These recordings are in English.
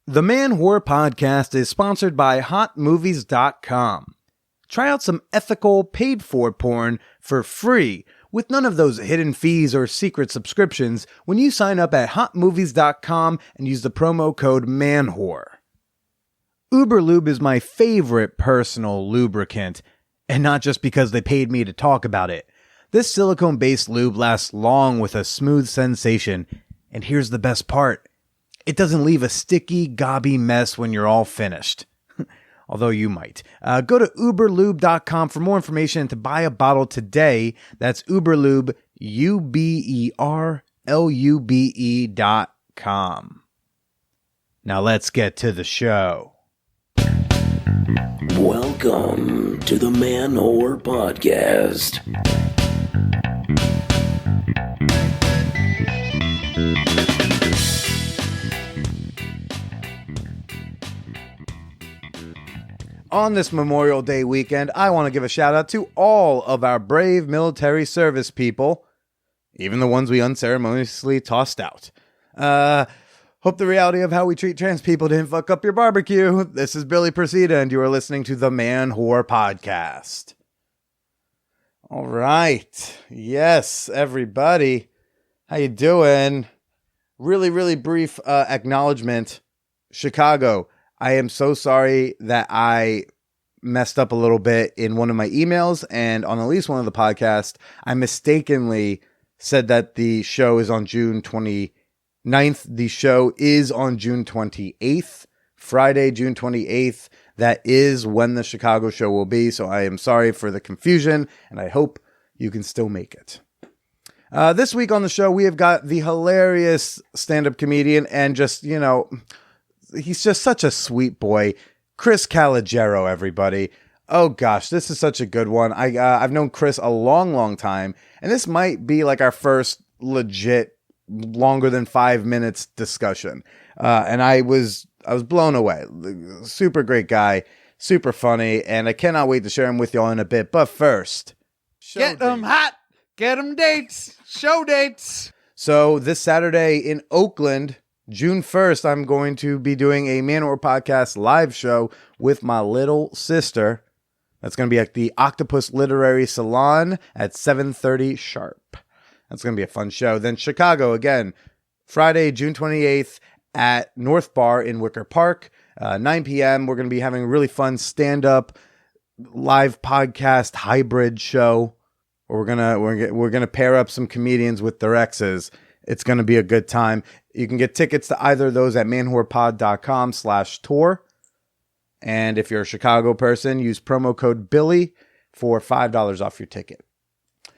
The Man Whore Podcast is sponsored by HotMovies.com. Try out some ethical, paid-for porn for free with none of those hidden fees or secret subscriptions when you sign up at HotMovies.com and use the promo code MANWHORE. Uberlube is my favorite personal lubricant, and not just because they paid me to talk about it. This silicone-based lube lasts long with a smooth sensation, and here's the best part. It doesn't leave a sticky, gobby mess when you're all finished. Although you might. Go to uberlube.com for more information and to buy a bottle today. That's Uberlube, UBERLUBE.com. Now let's get to the show. Welcome to the Man Whore Podcast. On this Memorial Day weekend, I want to give a shout out to all of our brave military service people, even the ones we unceremoniously tossed out. Hope the reality of how we treat trans people didn't fuck up your barbecue. This is Billy Persida, and you are listening to the Man Whore Podcast. All right. Yes, everybody. How you doing? Really brief acknowledgement. Chicago. I am so sorry that I messed up a little bit in one of my emails and on at least one of the podcasts. I mistakenly said that the show is on June 29th. The show is on June 28th, Friday, June 28th. That is when the Chicago show will be. So I am sorry for the confusion and I hope you can still make it. This week on the show, we have got the hilarious stand-up comedian and just, he's just such a sweet boy. Chris Calogero, everybody. Oh gosh, this is such a good one. I've known Chris a long time, and this might be like our first legit longer than 5 minutes discussion. And I was blown away. Super great guy, super funny, and I cannot wait to share him with y'all in a bit. But first, get them hot, get them dates, show dates. So this Saturday in Oakland, June 1st, I'm going to be doing a Man Whore Podcast live show with my little sister. That's going to be at the Octopus Literary Salon at 7:30 sharp. That's going to be a fun show. Then Chicago, again, Friday, June 28th at North Bar in Wicker Park, 9 p.m. We're going to be having a really fun stand-up live podcast hybrid show. We're gonna pair up some comedians with their exes. It's going to be a good time. You can get tickets to either of those at manwhorepod.com/tour. And if you're a Chicago person, use promo code Billy for $5 off your ticket.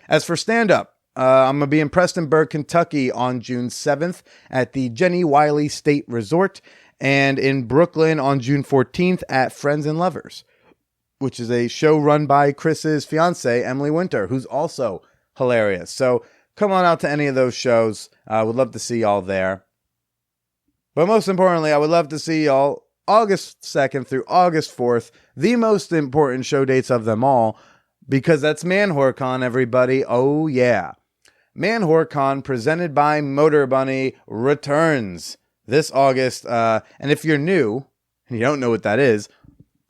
As for stand-up, I'm going to be in Prestonburg, Kentucky on June 7th at the Jenny Wiley State Resort and in Brooklyn on June 14th at Friends and Lovers, which is a show run by Chris's fiance, Emily Winter, who's also hilarious. So come on out to any of those shows. I would love to see y'all there. But most importantly, I would love to see y'all August 2nd through August 4th, the most important show dates of them all, because that's Man Whore Con, everybody. Oh, yeah. Man Whore Con, presented by Motor Bunny, returns this August. And if you're new and you don't know what that is,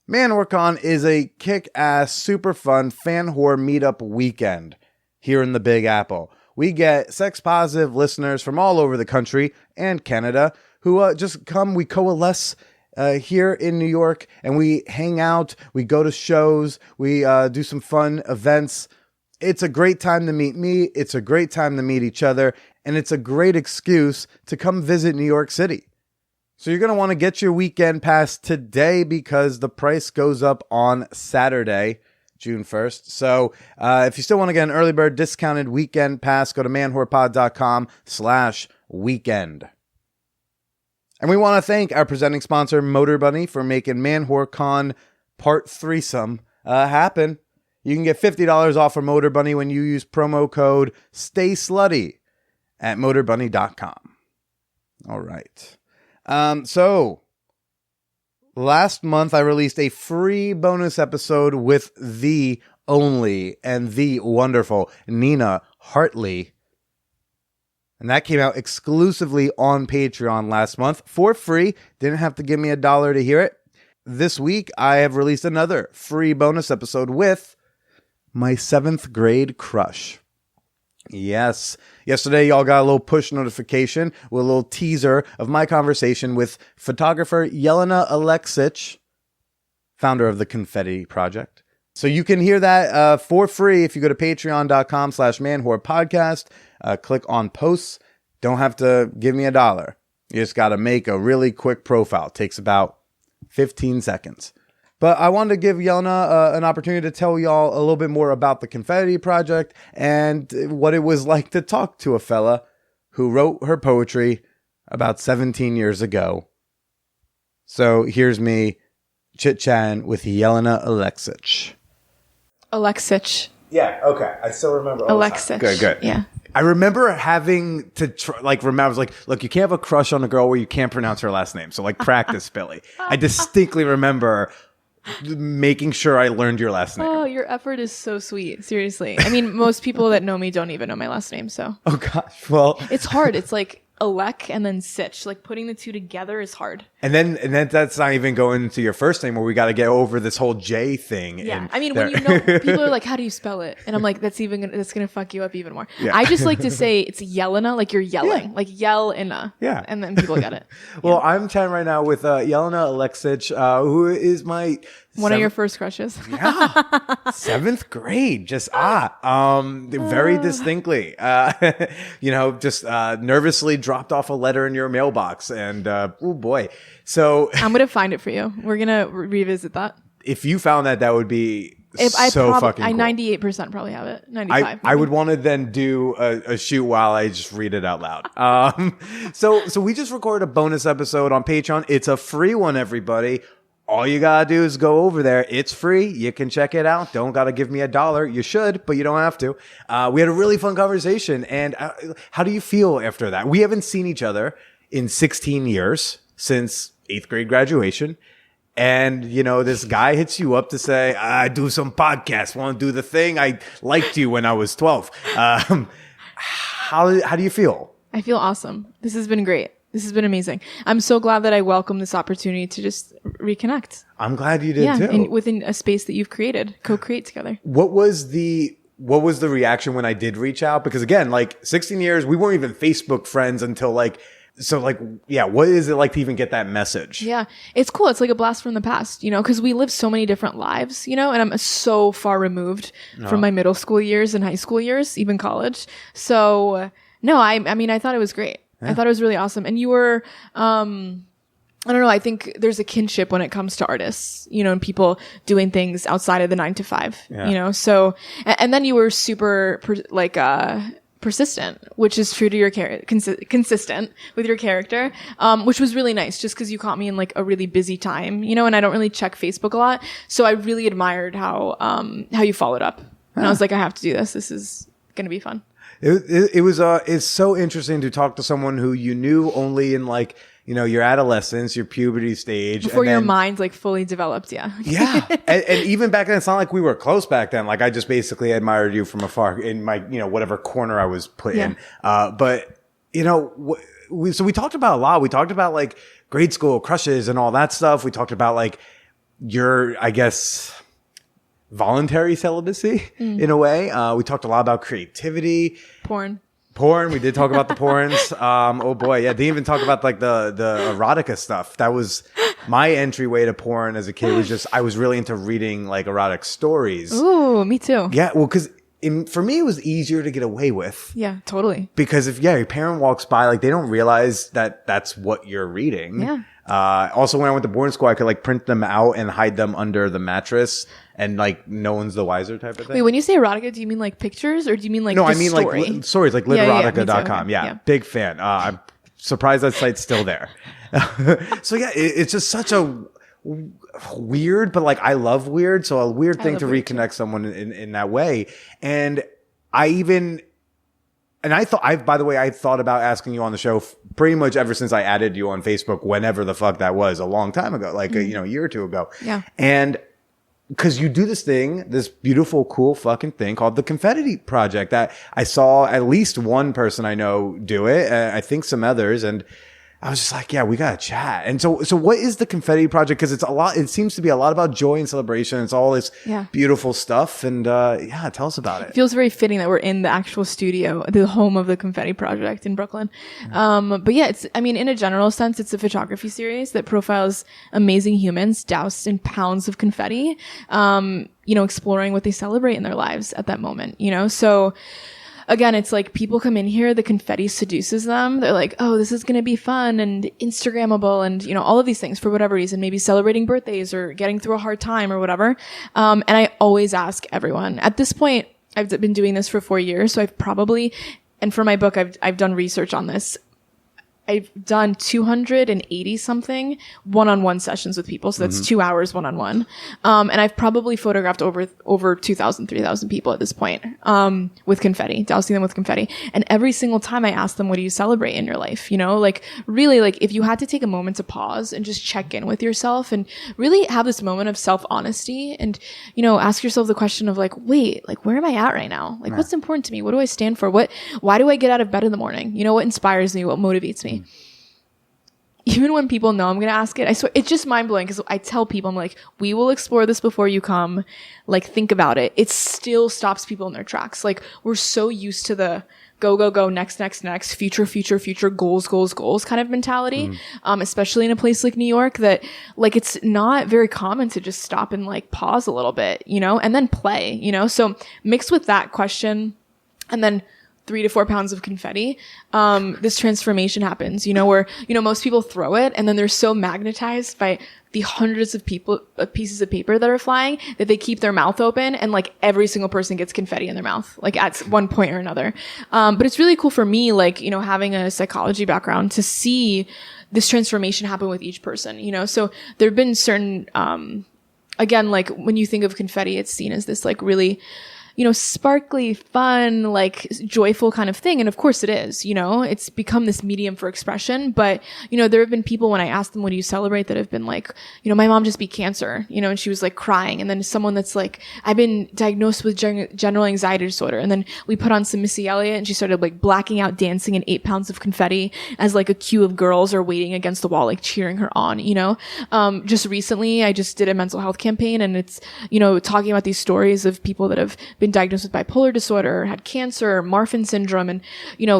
Man Whore Con is a kick-ass, super fun fan whore meetup weekend here in the Big Apple. We get sex-positive listeners from all over the country and Canada who just come. We coalesce here in New York, and we hang out. We go to shows. We do some fun events. It's a great time to meet me. It's a great time to meet each other, and it's a great excuse to come visit New York City. So you're going to want to get your weekend pass today because the price goes up on Saturday, June 1st. So if you still want to get an early bird discounted weekend pass, go to manwhorepod.com/weekend. And we want to thank our presenting sponsor, Motor Bunny, for making Man Whore Con Part Threesome happen. You can get $50 off for Motor Bunny when you use promo code STAYSLUTTY at motorbunny.com. All right. So last month I released a free bonus episode with the only and the wonderful Nina Hartley. And that came out exclusively on Patreon last month for free. Didn't have to give me $1 to hear it. This week, I have released another free bonus episode with my 7th grade crush. Yes. Yesterday, y'all got a little push notification with a little teaser of my conversation with photographer Jelena Aleksich, founder of the Confetti Project. So you can hear that for free if you go to patreon.com/manwhorepodcast. Click on posts. Don't have to give me $1. You just got to make a really quick profile. It takes about 15 seconds. But I wanted to give Jelena an opportunity to tell y'all a little bit more about the Confetti Project and what it was like to talk to a fella who wrote her poetry about 17 years ago. So here's me chit-chatting with Jelena Aleksich. Aleksich. Yeah, okay. I still remember. Aleksich. Good. Yeah. I remember having to remember, I was like, look, you can't have a crush on a girl where you can't pronounce her last name. So like practice, Billy. I distinctly remember making sure I learned your last name. Oh, your effort is so sweet. Seriously. I mean, most people that know me don't even know my last name, so. Oh gosh. Well, it's hard. It's like Alek and then Sich. Like putting the two together is hard. And then that's not even going into your first name where we got to get over this whole J thing. Yeah. I mean, when you know, people are like, how do you spell it? And I'm like, that's going to fuck you up even more. Yeah. I just like to say it's Jelena, like you're yelling, like Jelena. Yeah. And then people get it. Well, I'm chatting right now with Jelena Aleksich, who is my one of your first crushes. Yeah. 7th grade. Just, very distinctly, just nervously dropped off a letter in your mailbox. And, oh boy. So I'm going to find it for you. We're going to revisit that. If you found that would be fucking cool. I 98% probably have it. 95. I would want to then do a shoot while I just read it out loud. So we just recorded a bonus episode on Patreon. It's a free one, everybody. All you gotta do is go over there. It's free. You can check it out. Don't gotta give me $1. You should, but you don't have to. We had a really fun conversation. And how do you feel after that? We haven't seen each other in 16 years since 8th grade graduation. And, this guy hits you up to say, I do some podcasts. Want to do the thing? I liked you when I was 12. How do you feel? I feel awesome. This has been great. This has been amazing. I'm so glad that I welcomed this opportunity to just reconnect. I'm glad you did too. And within a space that you've created, co-create together. What was the reaction when I did reach out? Because again, 16 years, we weren't even Facebook friends until what is it like to even get that message? Yeah, it's cool. It's like a blast from the past, because we live so many different lives, and I'm so far removed from my middle school years and high school years, even college. So no, I mean, I thought it was great. Yeah. I thought it was really awesome. And you were, I don't know, I think there's a kinship when it comes to artists, and people doing things outside of the 9 to 5, so, and then you were super, persistent, which is true to your character, consistent with your character, which was really nice just because you caught me in a really busy time, and I don't really check Facebook a lot. So I really admired how you followed up. And I was like, I have to do this. This is going to be fun. It's so interesting to talk to someone who you knew only in your adolescence, your puberty stage. Before your mind's fully developed. Yeah. Yeah. and even back then, it's not like we were close back then. I just basically admired you from afar in my, whatever corner I was put in. But we talked about a lot. We talked about grade school crushes and all that stuff. We talked about your, I guess, voluntary celibacy in a way. We talked a lot about creativity. Porn. We did talk about the porns. Oh boy. Yeah. Didn't even talk about the erotica stuff. That was my entryway to porn as a kid. I was really into reading erotic stories. Ooh, me too. Yeah. Well, cause for me, it was easier to get away with. Yeah, totally. Because if your parent walks by, they don't realize that that's what you're reading. Yeah. Also, when I went to boarding school, I could print them out and hide them under the mattress, and no one's the wiser type of thing. Wait, when you say erotica, do you mean pictures or do you mean no? I mean story? Stories, literotica.com. Yeah, big fan. I'm surprised that site's still there. So yeah, it's just such a weird, but I love weird. So a weird thing to reconnect someone in that way. And I thought about asking you on the show pretty much ever since I added you on Facebook, whenever the fuck that was, a long time ago, a year or two ago. Yeah. And because you do this beautiful, cool fucking thing called the Confetti Project that I saw at least one person I know do it. I think some others. And I was just like, yeah, we got to chat. And so what is the Confetti Project? Because it seems to be a lot about joy and celebration. It's all this beautiful stuff. And tell us about it. It feels very fitting that we're in the actual studio, the home of the Confetti Project in Brooklyn. But yeah, in a general sense, it's a photography series that profiles amazing humans doused in pounds of confetti, exploring what they celebrate in their lives at that moment, So again, it's like people come in here, the confetti seduces them. They're like, oh, this is going to be fun and Instagrammable and, all of these things for whatever reason, maybe celebrating birthdays or getting through a hard time or whatever. And I always ask everyone at this point, I've been doing this for 4 years. So and for my book, I've done research on this. I've done 280 something one-on-one sessions with people. So that's 2 hours one-on-one. And I've probably photographed over 2,000, 3,000 people at this point, with confetti, dousing them with confetti. And every single time I ask them, what do you celebrate in your life? Really, if you had to take a moment to pause and just check in with yourself and really have this moment of self-honesty and, ask yourself the question of wait, where am I at right now? What's important to me? What do I stand for? Why do I get out of bed in the morning? What inspires me? What motivates me? Even when people know I'm going to ask it, I swear, it's just mind blowing because I tell people, I'm like, we will explore this before you come. Think about it. It still stops people in their tracks. We're so used to the go, next, future, goals kind of mentality. Especially in a place like New York that it's not very common to just stop and pause a little bit, and then play, So mixed with that question and then 3 to 4 pounds of confetti, this transformation happens, where, most people throw it and then they're so magnetized by the hundreds of pieces of paper that are flying that they keep their mouth open and every single person gets confetti in their mouth, at one point or another. But it's really cool for me, having a psychology background to see this transformation happen with each person, So there've been certain, again, when you think of confetti, it's seen as this really, sparkly, fun, joyful kind of thing. And of course it is, it's become this medium for expression. But, there have been people when I ask them, what do you celebrate, that have been my mom just beat cancer, and she was crying. And then someone that's I've been diagnosed with general anxiety disorder. And then we put on some Missy Elliott and she started blacking out dancing in 8 pounds of confetti as a queue of girls are waiting against the wall, cheering her on, just recently I just did a mental health campaign and it's, talking about these stories of people that have been diagnosed with bipolar disorder, had cancer, Marfan syndrome, and,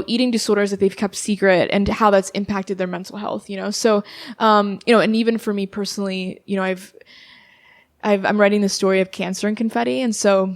eating disorders that they've kept secret and how that's impacted their mental health, So, and even for me personally, I'm writing the story of cancer and confetti. And so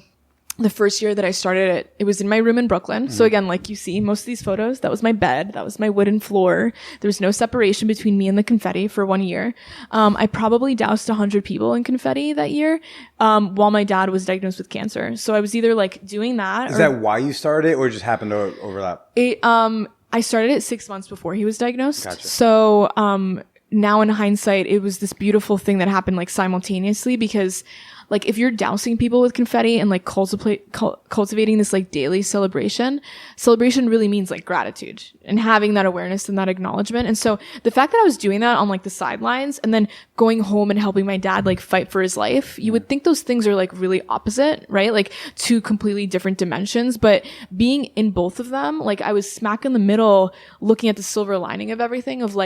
the first year that I started it was in my room in Brooklyn. So again, you see, most of these photos, that was my bed. That was my wooden floor. There was no separation between me and the confetti for 1 year. I probably doused 100 people in confetti that year, while my dad was diagnosed with cancer. So I was either doing that. Is that why you started it or just happened to overlap? I started it 6 months before he was diagnosed. Gotcha. So, now in hindsight, it was this beautiful thing that happened simultaneously because if you're dousing people with confetti and cultivating this daily celebration really means gratitude and having that awareness and that acknowledgement. And so the fact that I was doing that on the sidelines and then going home and helping my dad fight for his life, you would think those things are really opposite, right? Two completely different dimensions, but being in both of them, I was smack in the middle looking at the silver lining of everything of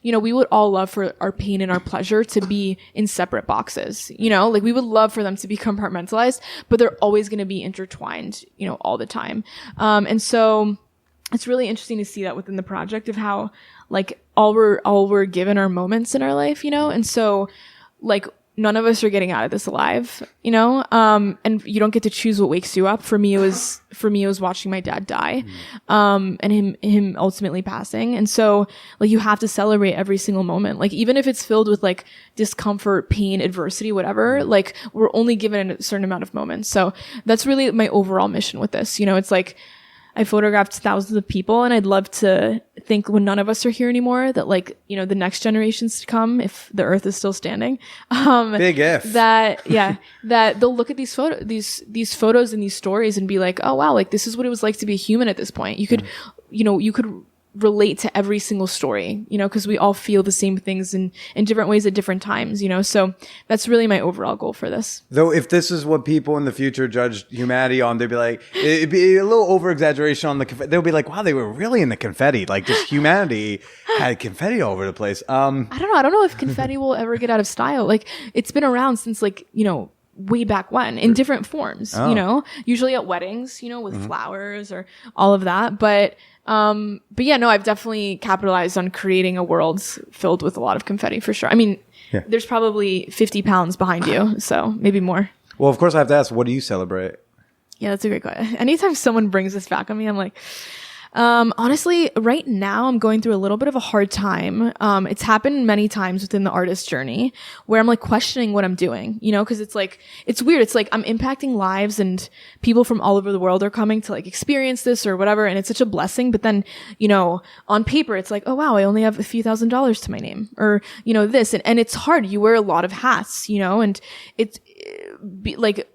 we would all love for our pain and our pleasure to be in separate boxes, we would love for them to be compartmentalized, but they're always going to be intertwined, all the time. And so it's really interesting to see that within the project of how, all we're given are moments in our life, and so, none of us are getting out of this alive, and you don't get to choose what wakes you up. For me, it was watching my dad die, and him ultimately passing. And so, you have to celebrate every single moment. Even if it's filled with discomfort, pain, adversity, whatever, we're only given a certain amount of moments. So that's really my overall mission with this. It's I photographed thousands of people, and I'd love to think when none of us are here anymore that the next generations to come, if the earth is still standing, big if that they'll look at these photos and these stories and be oh wow, this is what it was like to be a human at this point. You could, you could relate to every single story, you know, because we all feel the same things in different ways at different times, you know. So that's really my overall goal for this. Though if this is what people in the future judge humanity on, they'd be like, it'd be a little over exaggeration on the confetti. They'll be like, wow, they were really in the confetti. Like just humanity had confetti all over the place. I don't know. I don't know if confetti will ever get out of style. Like it's been around since like, you know, way back when in different forms, you know, usually at weddings, you know, with flowers or all of that. But yeah, no, I've definitely capitalized on creating a world filled with a lot of confetti for sure. I mean, there's probably 50 pounds behind you, so maybe more. Well, of course I have to ask, what do you celebrate? Yeah, that's a great question. Anytime someone brings this back on me, I'm like, honestly, right now I'm going through a little bit of a hard time. It's happened many times within the artist journey where I'm like questioning what I'm doing, you know, cause it's like, it's weird. It's like I'm impacting lives and people from all over the world are coming to like experience this or whatever. And it's such a blessing. But then, you know, on paper, it's like, oh wow, I only have a few $1,000s to my name or, you know, this. And it's hard. You wear a lot of hats, you know, and it's like,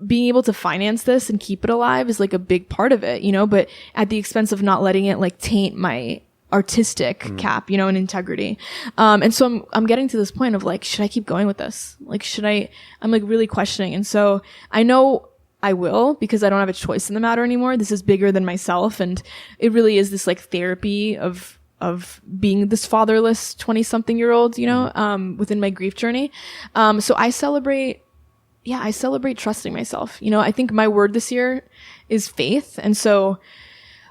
being able to finance this and keep it alive is like a big part of it, you know, but at the expense of not letting it like taint my artistic cap, you know, and integrity. And so I'm getting to this point of like, should I keep going with this? Like, I'm like really questioning. And so I know I will because I don't have a choice in the matter anymore. This is bigger than myself. And it really is this like therapy of being this fatherless 20-something-year-old, you know, within my grief journey. So I celebrate trusting myself. You know, I think my word this year is faith. And so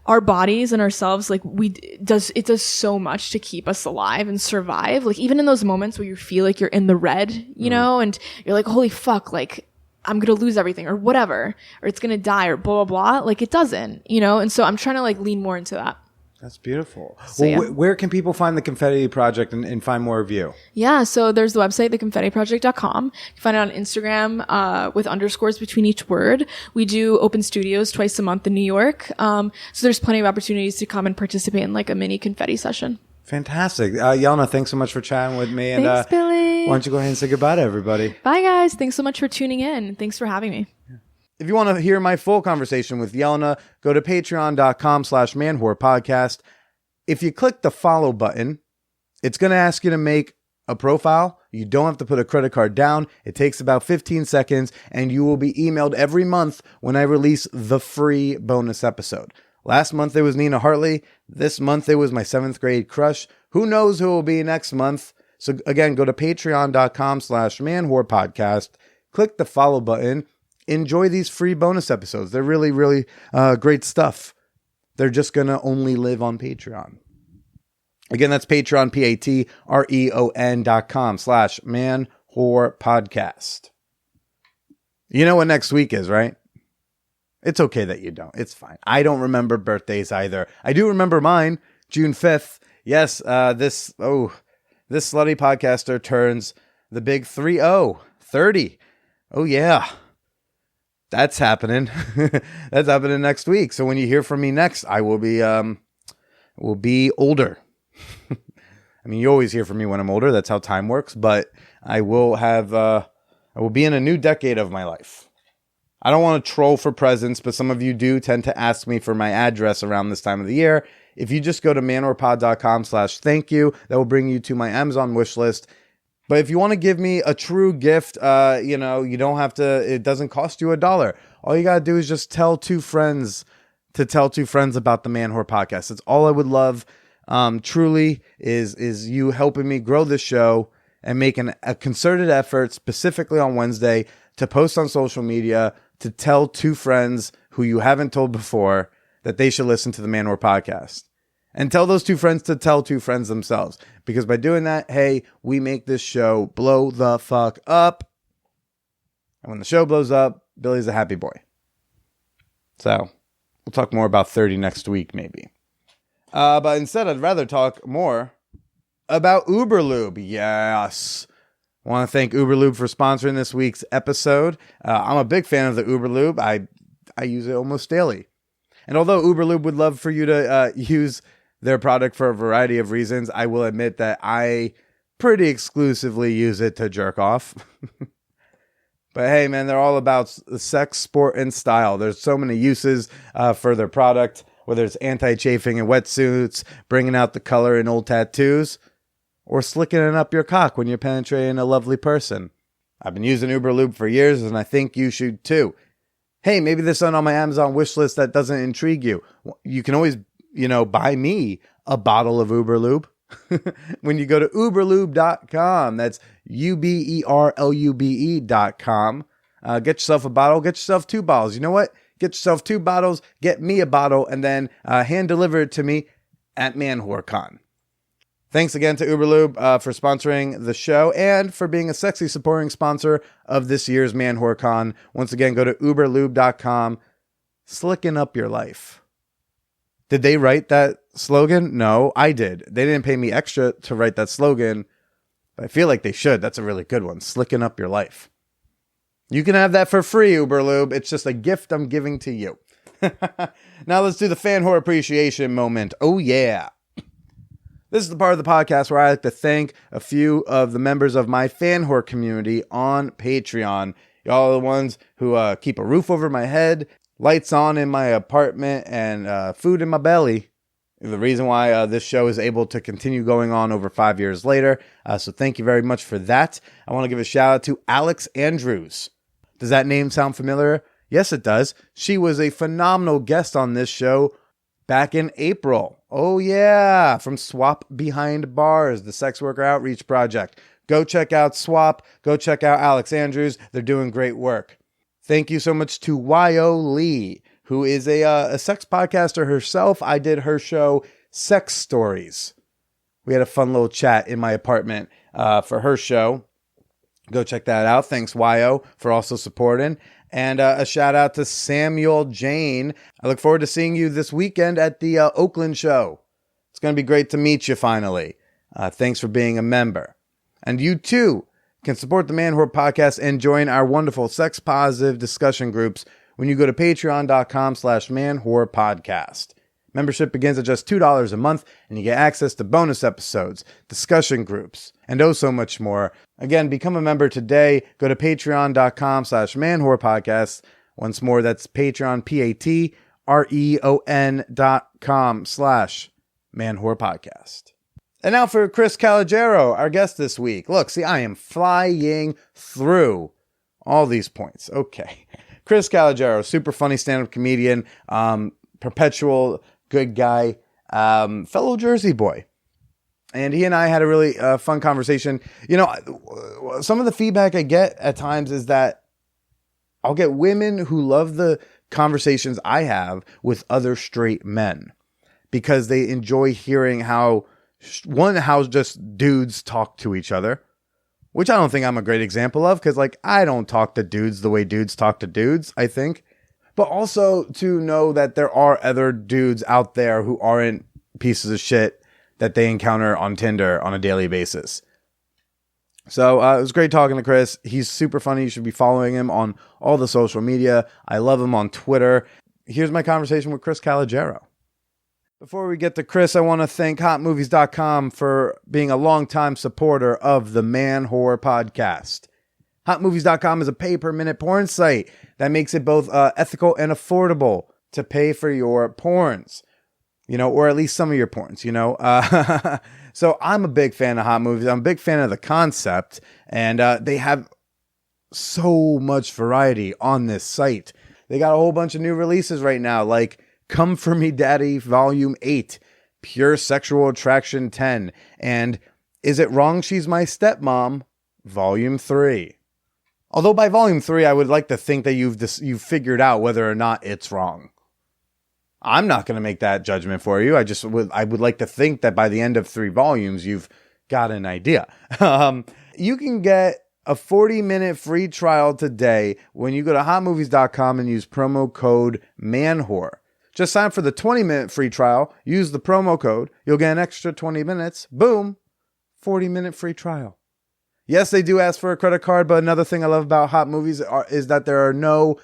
our bodies and ourselves, like it does so much to keep us alive and survive. Like even in those moments where you feel like you're in the red, you know, and you're like, holy fuck, like I'm going to lose everything or whatever, or it's going to die or blah, blah, blah. Like it doesn't, you know? And so I'm trying to like lean more into that. That's beautiful. So, well, where can people find the Confetti Project and find more of you? Yeah, so there's the website, theconfettiproject.com. You can find it on Instagram with underscores between each word. We do open studios twice a month in New York. So there's plenty of opportunities to come and participate in like a mini confetti session. Fantastic. Jelena, thanks so much for chatting with me. Thanks, Billy. Why don't you go ahead and say goodbye to everybody? Bye, guys. Thanks so much for tuning in. Thanks for having me. Yeah. If you want to hear my full conversation with Jelena, go to patreon.com/manwhorepodcast. If you click the follow button, it's going to ask you to make a profile. You don't have to put a credit card down. It takes about 15 seconds, and you will be emailed every month when I release the free bonus episode. Last month, it was Nina Hartley. This month, it was my 7th grade crush. Who knows who it will be next month? So again, go to patreon.com/manwhorepodcast. Click the follow button. Enjoy these free bonus episodes. They're really, really great stuff. They're just going to only live on Patreon. Again, that's Patreon, patreon.com/manwhorepodcast. You know what next week is, right? It's okay that you don't. It's fine. I don't remember birthdays either. I do remember mine, June 5th. Yes, this slutty podcaster turns the big 30. Oh, yeah. That's happening. That's happening next week. So when you hear from me next, I will be older. I mean, you always hear from me when I'm older. That's how time works. But I will be in a new decade of my life. I don't want to troll for presents, but some of you do tend to ask me for my address around this time of the year. If you just go to manwhorepod.com/thank you, that will bring you to my Amazon wish list. But if you want to give me a true gift, you don't have to, it doesn't cost you $1. All you got to do is just tell two friends about the Man Whore Podcast. That's all I would love, truly, is you helping me grow this show and making a concerted effort specifically on Wednesday to post on social media to tell two friends who you haven't told before that they should listen to the Man Whore Podcast. And tell those two friends to tell two friends themselves. Because by doing that, hey, we make this show blow the fuck up. And when the show blows up, Billy's a happy boy. So, we'll talk more about 30 next week, maybe. But instead, I'd rather talk more about Uberlube. Yes. I want to thank Uberlube for sponsoring this week's episode. I'm a big fan of the Uberlube. I use it almost daily. And although Uberlube would love for you to use their product for a variety of reasons, I will admit that I pretty exclusively use it to jerk off. But hey, man, they're all about sex, sport, and style. There's so many uses for their product. whether it's anti-chafing in wetsuits, bringing out the color in old tattoos, or slicking up your cock when you're penetrating a lovely person. I've been using Uber Lube for years, and I think you should too. Hey, maybe there's something on my Amazon wish list that doesn't intrigue you. You can always, buy me a bottle of Uber Lube. When you go to uberlube.com, that's uberlube.com. Get yourself a bottle, get yourself 2 bottles. You know what? Get yourself 2 bottles, get me a bottle, and then hand deliver it to me at ManWhoreCon. Thanks again to Uberlube for sponsoring the show and for being a sexy supporting sponsor of this year's ManWhoreCon. Once again, go to uberlube.com. Slicken up your life. Did they write that slogan? No, I did. They didn't pay me extra to write that slogan, but I feel like they should. That's a really good one. Slicken up your life. You can have that for free, Uberlube. It's just a gift I'm giving to you. Now let's do the fan whore appreciation moment. Oh, yeah. This is the part of the podcast where I like to thank a few of the members of my fan whore community on Patreon. Y'all are the ones who keep a roof over my head, lights on in my apartment, and food in my belly. The reason why this show is able to continue going on over 5 years later. So thank you very much for that. I want to give a shout out to Alex Andrews. Does that name sound familiar? Yes, it does. She was a phenomenal guest on this show back in April. Oh, yeah. From Swap Behind Bars, the sex worker outreach project. Go check out Swap. Go check out Alex Andrews. They're doing great work. Thank you so much to Y.O. Lee, who is a sex podcaster herself. I did her show, Sex Stories. We had a fun little chat in my apartment for her show. Go check that out. Thanks, Y.O., for also supporting. And a shout out to Samuel Jane. I look forward to seeing you this weekend at the Oakland show. It's going to be great to meet you finally. Thanks for being a member. And you too can support the Man Whore Podcast and join our wonderful sex positive discussion groups when you go to patreon.com/manwhorepodcast. Membership begins at just $2 a month, and you get access to bonus episodes, discussion groups, and oh so much more. Again, become a member today. Go to patreon.com/manwhorepodcast. Once more, that's Patreon, patreon.com/manwhorepodcast. And now for Chris Calogero, our guest this week. Look, see, I am flying through all these points. Okay. Chris Calogero, super funny stand-up comedian, perpetual good guy, fellow Jersey boy. And he and I had a really fun conversation. Some of the feedback I get at times is that I'll get women who love the conversations I have with other straight men because they enjoy hearing how just dudes talk to each other, which I don't think I'm a great example of because, I don't talk to dudes the way dudes talk to dudes, I think. But also to know that there are other dudes out there who aren't pieces of shit that they encounter on Tinder on a daily basis. So it was great talking to Chris. He's super funny. You should be following him on all the social media. I love him on Twitter. Here's my conversation with Chris Calogero. Before we get to Chris, I want to thank HotMovies.com for being a longtime supporter of the Man Whore Podcast. HotMovies.com is a pay-per-minute porn site that makes it both ethical and affordable to pay for your porns, or at least some of your porns, So I'm a big fan of Hot Movies. I'm a big fan of the concept, and they have so much variety on this site. They got a whole bunch of new releases right now, like Come For Me Daddy Volume 8, Pure Sexual Attraction 10, and Is It Wrong She's My Stepmom Volume 3. Although by Volume 3, I would like to think that you've figured out whether or not it's wrong. I'm not going to make that judgment for you. I would like to think that by the end of 3 volumes, you've got an idea. You can get a 40-minute free trial today when you go to hotmovies.com and use promo code MANWHORE. Just sign up for the 20-minute free trial. Use the promo code. You'll get an extra 20 minutes. Boom. 40-minute free trial. Yes, they do ask for a credit card, but another thing I love about Hot Movies is that there are no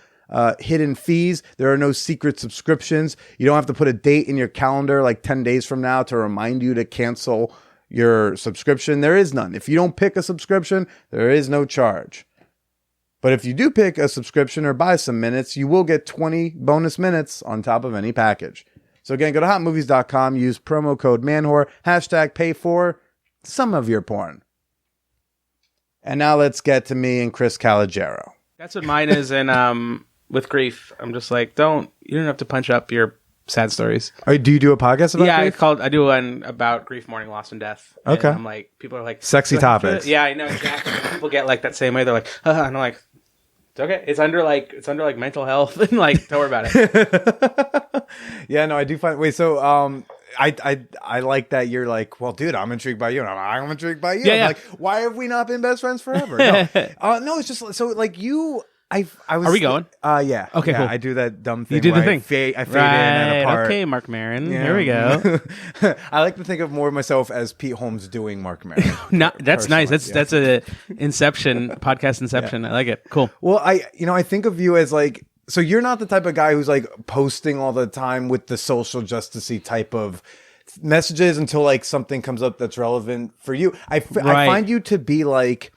hidden fees. There are no secret subscriptions. You don't have to put a date in your calendar like 10 days from now to remind you to cancel your subscription. There is none. If you don't pick a subscription, there is no charge. But if you do pick a subscription or buy some minutes, you will get 20 bonus minutes on top of any package. So again, go to hotmovies.com, use promo code manwhore, hashtag pay for some of your porn. And now let's get to me and Chris Calogero. That's what mine is. And with grief, I'm just like, you don't have to punch up your sad stories. Do you do a podcast about grief? I do one about grief, mourning, loss, and death. Okay. And I'm like, people are like, sexy topics. Yeah, I know exactly. People get like that same way. They're like, and I'm like, it's okay. It's under like mental health and like, don't worry about it. Yeah, no, I do find. Wait, so I like that you're like, well, dude, I'm intrigued by you, and I'm intrigued by you. Yeah, I'm yeah. like, why have we not been best friends forever? No, no, it's just so like you. I was. Are we going? Yeah. Okay, yeah, cool. I do that dumb thing. You do the where thing. I fade in and apart. Okay, Mark Maron. Yeah. Here we go. I like to think of more of myself as Pete Holmes doing Mark Maron. That's nice. Personally, That's a podcast Inception. I like it. Cool. Well, I think of you as like, so you're not the type of guy who's like posting all the time with the social justicey type of messages until like something comes up that's relevant for you. I find you to be like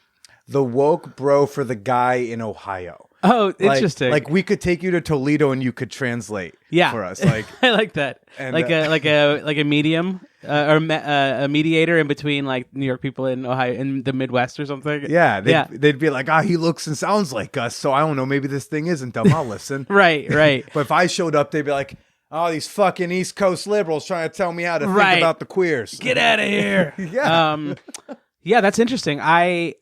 the woke bro for the guy in Ohio. Oh, interesting. Like we could take you to Toledo and you could translate for us. Like I like that. And, like a medium or a mediator in between like New York people in Ohio in the Midwest or something. yeah, they'd be like, he looks and sounds like us, so I don't know, maybe this thing isn't dumb. I'll listen. Right. But if I showed up, they'd be like, oh, these fucking East Coast liberals trying to tell me how to think about the queers. Get out of here. Yeah. Yeah, that's interesting. I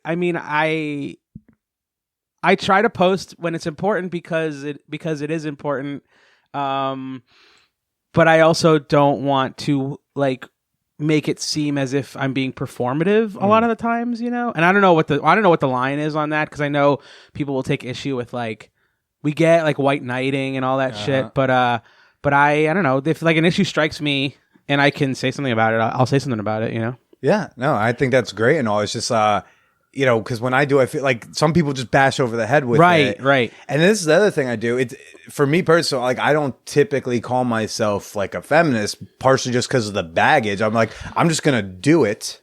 try to post when it's important because it is important. But I also don't want to like make it seem as if I'm being performative a lot of the times, And I don't know what the line is on that, because I know people will take issue with like we get like white knighting and all that shit. But I don't know, if like an issue strikes me and I can say something about it, I'll say something about it. Yeah, no, I think that's great and all. It's just because when I do, I feel like some people just bash over the head with it. Right. And this is the other thing I do. It's for me personally, like I don't typically call myself like a feminist, partially just because of the baggage. I'm like, I'm just gonna do it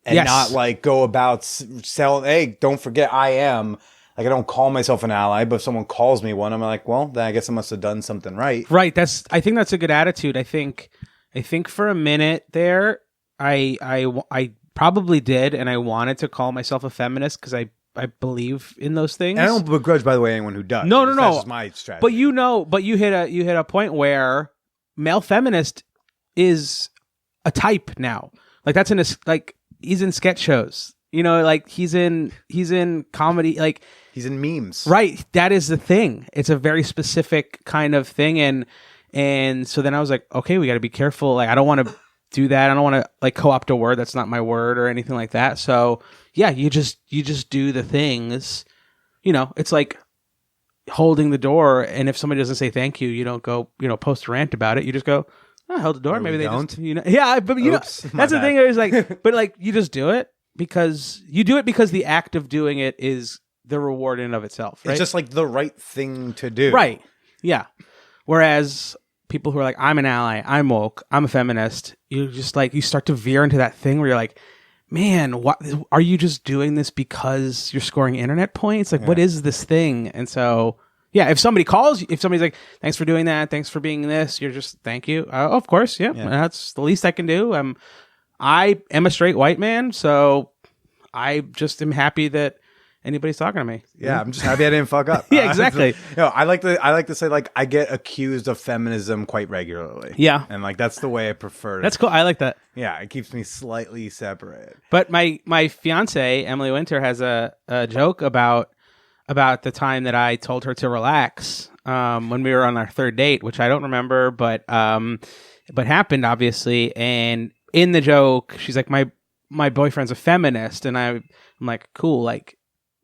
and not like go about selling. Hey, don't forget, I am. Like I don't call myself an ally, but if someone calls me one, I'm like, well, then I guess I must have done something right. Right. I think that's a good attitude. I think for a minute there, I probably did, and I wanted to call myself a feminist because I believe in those things. And I don't begrudge, by the way, anyone who does. No. That's just my strategy. But you hit a point where male feminist is a type now. Like that's he's in sketch shows. Like he's in comedy. Like he's in memes. Right. That is the thing. It's a very specific kind of thing, and so then I was like, okay, we got to be careful. Like I don't want to do that. I don't want to like co-opt a word that's not my word or anything like that. So yeah, you just do the things. It's like holding the door, and if somebody doesn't say thank you, you don't go post a rant about it. You just go, I held the door. Maybe they don't. Just yeah, but Oops, that's the thing. Is like, but like you just do it because the act of doing it is the reward in and of itself. Right? It's just like the right thing to do. Right. Yeah. Whereas people who are like, I'm an ally, I'm woke, I'm a feminist, you just like, you start to veer into that thing where you're like, man, what are you just doing this because you're scoring internet points? Like, what is this thing? And so, yeah, if somebody's like, thanks for doing that, thanks for being this, you're just, thank you. Of course, yeah, that's the least I can do. I am a straight white man, so I just am happy that anybody's talking to me. Yeah, I'm just happy I didn't fuck up. Yeah, exactly. I like to say like I get accused of feminism quite regularly. Yeah, and like that's the way I prefer. That's cool. I like that. Yeah, it keeps me slightly separated. But my fiance Emily Winter has a joke about the time that I told her to relax when we were on our third date, which I don't remember, but happened obviously. And in the joke, she's like, my boyfriend's a feminist, and I'm like, cool, like.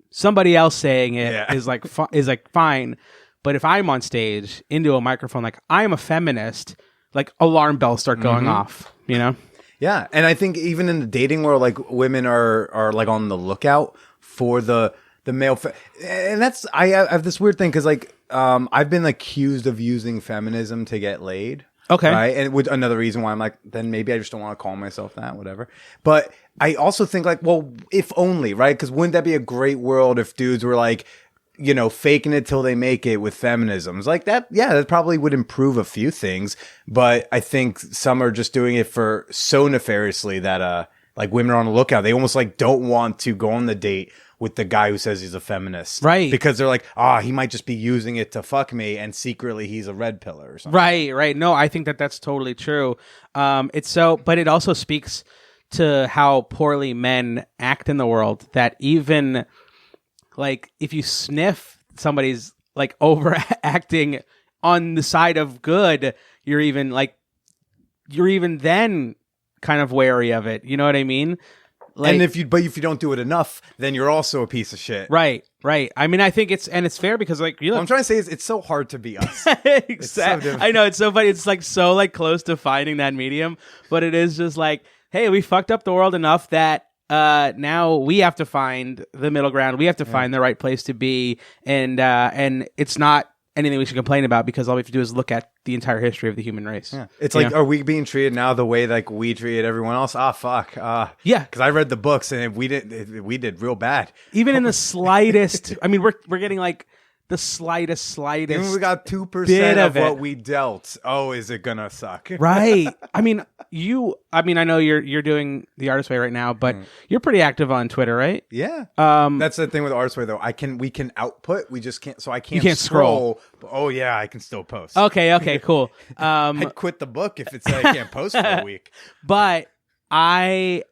Somebody else saying it is like fine, but if I'm on stage into a microphone like I'm a feminist, like alarm bells start going off, Yeah, and I think even in the dating world, like women are like on the lookout for the male, and that's I have this weird thing because like I've been accused of using feminism to get laid. Okay. Right. And with another reason why I'm like, then maybe I just don't want to call myself that, whatever. But I also think like, well, if only, right? Because wouldn't that be a great world if dudes were like, faking it till they make it with feminism. It's like that. Yeah, that probably would improve a few things, but I think some are just doing it for so nefariously that like women are on the lookout. They almost like don't want to go on the date with the guy who says he's a feminist. Right. Because they're like, he might just be using it to fuck me, and secretly he's a red pillar or something. Right. No, I think that's totally true. But it also speaks to how poorly men act in the world, that even like if you sniff somebody's like overacting on the side of good, you're even then kind of wary of it. You know what I mean? Like, and if you don't do it enough, then you're also a piece of shit. Right. I mean, I think it's fair because like what I'm trying to say is it's so hard to be us. Exactly. I know, it's so funny. It's like so like close to finding that medium, but it is just like, hey, we fucked up the world enough that now we have to find the middle ground. We have to find the right place to be, and it's not anything we should complain about because all we have to do is look at the entire history of the human race. Yeah. It's like, are we being treated now the way like we treated everyone else? Fuck. Yeah. Because I read the books and we did real bad. Even in the slightest, I mean, we're getting like the slightest. Even we got 2% of what we dealt. Oh, is it gonna suck? Right. I mean, I know you're doing the Artist Way right now, but you're pretty active on Twitter, right? Yeah. That's the thing with Artist Way though. We can output. We just can't. So I can't. You can't scroll. Oh yeah, I can still post. Okay. Cool. I'd quit the book if it said I can't post for a week. But I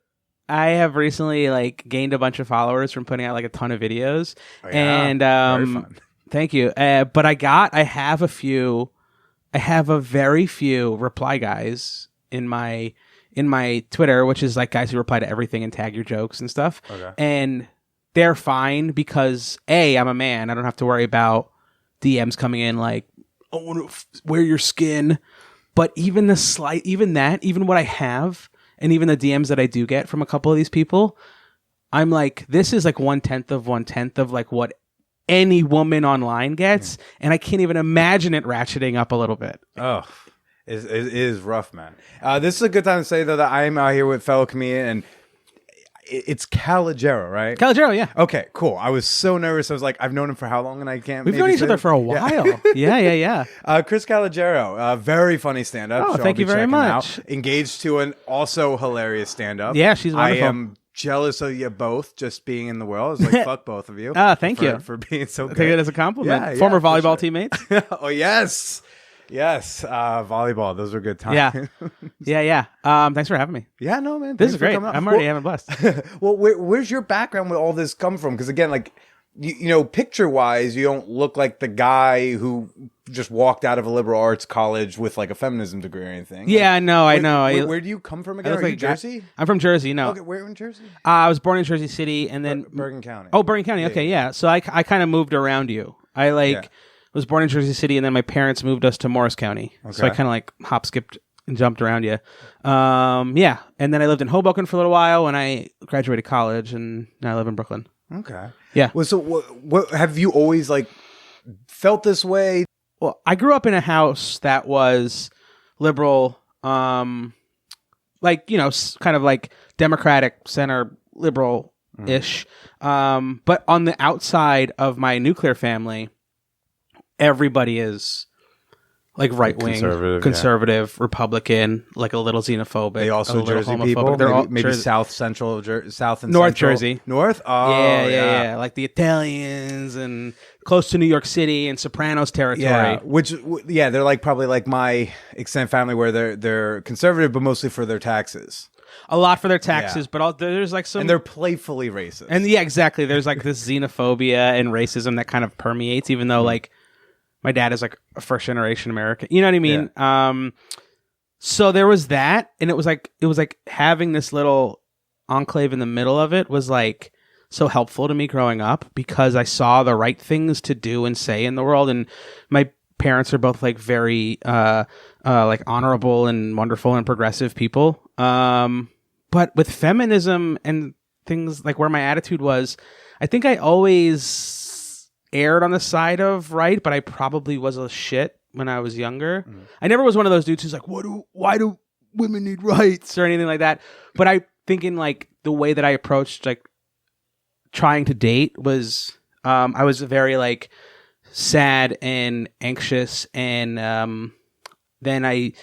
have recently like gained a bunch of followers from putting out like a ton of videos, and very fun. Thank you. But I have a very few reply guys in my Twitter, which is like guys who reply to everything and tag your jokes and stuff. Okay. And they're fine because I'm a man. I don't have to worry about DMs coming in like, I want to wear your skin. But even what I have, and even the DMs that I do get from a couple of these people, I'm like, this is like 1/10 of like what any woman online gets, and I can't even imagine it ratcheting up a little bit. Oh, it is rough, man. This is a good time to say though that I am out here with fellow comedian, and it's Calogero, right? Calogero, yeah. Okay, cool. I was so nervous. I was like, I've known him for how long, and I can't. We've known each other for a while. Yeah. Chris Calogero, very funny stand-up. Oh, thank you very much. Engaged to an also hilarious stand-up. Yeah, she's wonderful. I am jealous of you both just being in the world. I was like, fuck both of you. Thank you for being so good. I take it as a compliment. Former volleyball teammates. Oh, yes. Volleyball. Those were good times. Yeah. Thanks for having me. Yeah, no, man. This is great. I'm already having a blast. Well, where's your background with all this come from? Because again, like, picture-wise, you don't look like the guy who just walked out of a liberal arts college with like a feminism degree or anything. Yeah, I know. Where do you come from again? Are you Jersey? I'm from Jersey. No. Okay, where in Jersey? I was born in Jersey City and then Bergen County. Oh, Bergen County. Okay, yeah. So I kind of moved around you. I was born in Jersey City and then my parents moved us to Morris County. Okay. So I kind of like hop, skipped, and jumped around you. Yeah. And then I lived in Hoboken for a little while when I graduated college, and now I live in Brooklyn. Okay. Yeah. Well, so what have you always like felt this way? Well, I grew up in a house that was liberal, like, kind of like Democratic center liberal-ish. But on the outside of my nuclear family, everybody is like right-wing, conservative, Republican, like a little xenophobic. They also Jersey homophobic. people? They're all maybe South and North Central. Jersey. North? Oh, yeah. Like the Italians and close to New York City and Sopranos territory. Yeah, they're like probably like my extended family where they're conservative, but mostly for their taxes. A lot for their taxes, but there's like some... And they're playfully racist. And yeah, exactly. There's like this xenophobia and racism that kind of permeates, even though like my dad is like a first generation American. You know what I mean? Yeah. So there was that, and it was like having this little enclave in the middle of it was like so helpful to me growing up because I saw the right things to do and say in the world, and my parents are both like very like honorable and wonderful and progressive people. But with feminism and things like where my attitude was, I think I always aired on the side of right, but I probably was a shit when I was younger. I never was one of those dudes who's like, why do women need rights or anything like that. But I think in like the way that I approached like trying to date was I was very like sad and anxious, and then I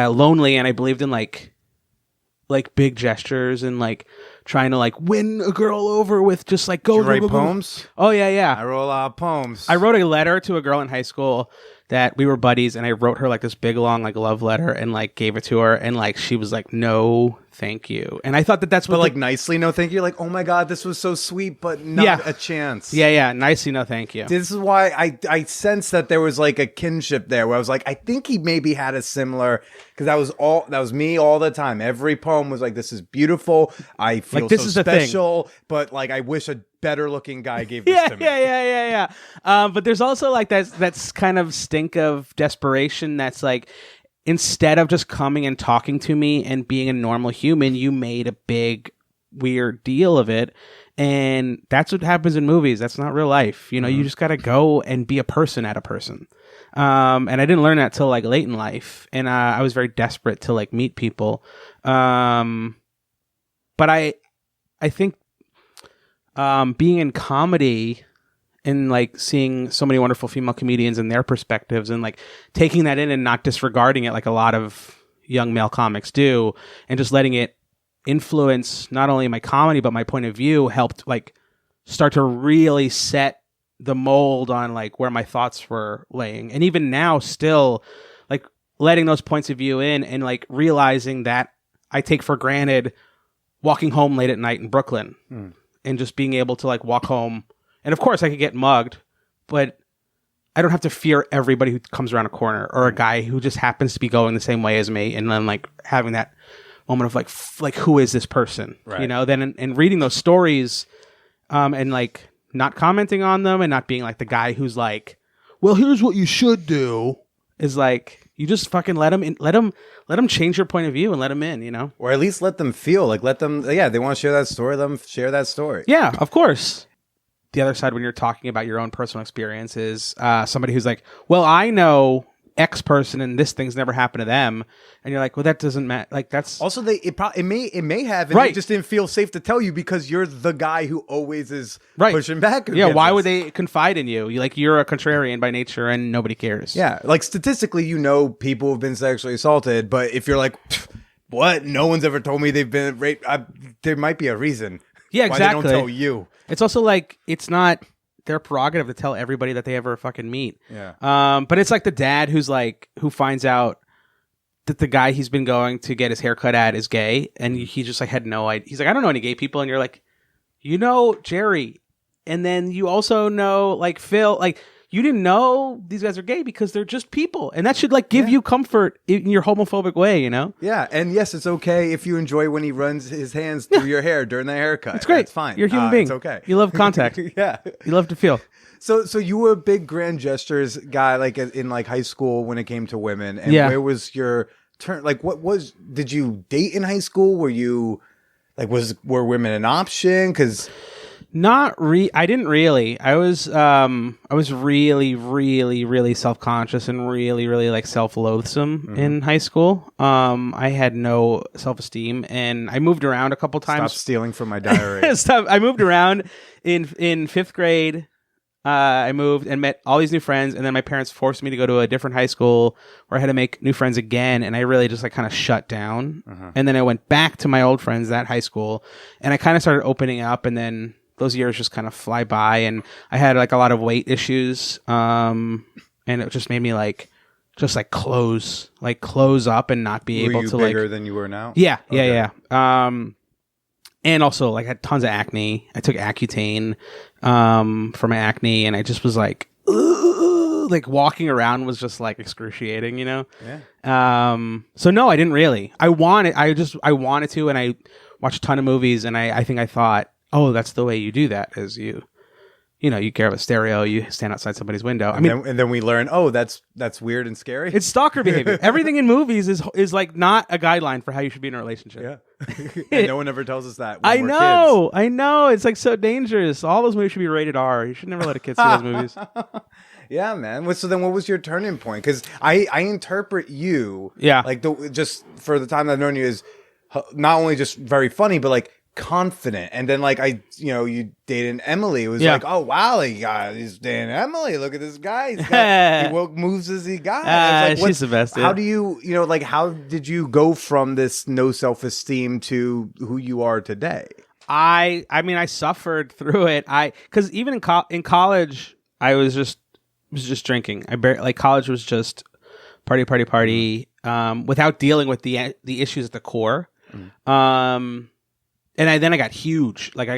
lonely, and I believed in like big gestures and like trying to like win a girl over with just like go. Did you write go, go. poems? Oh yeah. I wrote a lot of poems. I wrote a letter to a girl in high school that we were buddies, and I wrote her like this big long like love letter and like gave it to her, and like she was like, no thank you. And I thought that's what, but like nicely, no thank you. Like, oh my god, this was so sweet, but not a chance. Yeah, nicely, no thank you. This is why I sensed that there was like a kinship there, where I was like, I think he maybe had a similar, because that was me all the time. Every poem was like, this is beautiful. I feel like, this so is the special, but like I wish a better looking guy gave this to me. Yeah. But there's also like that's kind of stink of desperation. That's like, instead of just coming and talking to me and being a normal human, you made a big weird deal of it. And that's what happens in movies. That's not real life. You know, you just got to go and be a person at a person. And I didn't learn that till like late in life. And I was very desperate to like meet people. But I think being in comedy and like seeing so many wonderful female comedians and their perspectives and like taking that in and not disregarding it like a lot of young male comics do, and just letting it influence not only my comedy but my point of view, helped like start to really set the mold on like where my thoughts were laying. And even now still like letting those points of view in and like realizing that I take for granted walking home late at night in Brooklyn and just being able to like walk home. And of course I could get mugged, but I don't have to fear everybody who comes around a corner, or a guy who just happens to be going the same way as me. And then like having that moment of like who is this person? Right. You know, then and reading those stories, and like not commenting on them and not being like the guy who's like, well, here's what you should do, is like, you just fucking let them change your point of view and let them in, you know? Or at least let them feel like, let them, they want to share that story, let them share that story. Yeah, of course. The other side, when you're talking about your own personal experience, is somebody who's like, well, I know X person and this thing's never happened to them, and you're like, well, that doesn't matter. Like, that's also it may have, and right. They just didn't feel safe to tell you because you're the guy who always is right. pushing back. Yeah, why would they confide in you? You're a contrarian by nature, and nobody cares. Yeah, like statistically, people have been sexually assaulted, but if you're like, what? No one's ever told me they've been raped. There might be a reason. Yeah, exactly. Why they don't tell you. It's also like, it's not their prerogative to tell everybody that they ever fucking meet. Yeah. But it's like the dad who finds out that the guy he's been going to get his haircut at is gay, and he just like had no idea. He's like, I don't know any gay people, and you're like, you know Jerry, and then you also know like Phil, like you didn't know these guys are gay because they're just people, and that should like give you comfort in your homophobic way, you know? Yeah, and yes, it's okay if you enjoy when he runs his hands through your hair during the haircut. It's great. It's fine. You're a human being. It's okay. You love contact. Yeah, you love to feel. So you were a big grand gestures guy, like in like high school when it came to women. And where was your turn? Like, did you date in high school? Were you like, were women an option? Because I didn't really. I was really, really, really self-conscious and really, really like self-loathsome in high school. I had no self-esteem, and I moved around a couple times. Stop stealing from my diary. I moved around in fifth grade. I moved and met all these new friends, and then my parents forced me to go to a different high school where I had to make new friends again, and I really just like kind of shut down. And then I went back to my old friends at high school, and I kind of started opening up, and then those years just kind of fly by, and I had like a lot of weight issues, and it just made me like just like close up and not be able to like bigger than you were now. Yeah. And also like I had tons of acne. I took Accutane for my acne, and I just was like, ugh, like walking around was just like excruciating, you know? Yeah. So no, I didn't really. I wanted to, and I watched a ton of movies, and I think I thought, oh, that's the way you do that, is you care of a stereo, you stand outside somebody's window. And then we learn, oh, that's weird and scary. It's stalker behavior. Everything in movies is like not a guideline for how you should be in a relationship. Yeah. And no one ever tells us that. I know. It's like so dangerous. All those movies should be rated R. You should never let a kid see those movies. Yeah, man. So then what was your turning point? Because I interpret you, yeah, like just for the time I've known you, is not only just very funny, but like confident. And then like you dated Emily. It was Yeah. like, oh wow, he's dating Emily. Look at this guy. What moves has he got? It's like, she's the best. How do you like how did you go from this no self-esteem to who you are today? I mean, I suffered through it. Because even in college, I was just drinking. College was just party, without dealing with the issues at the core. And then I got huge. Like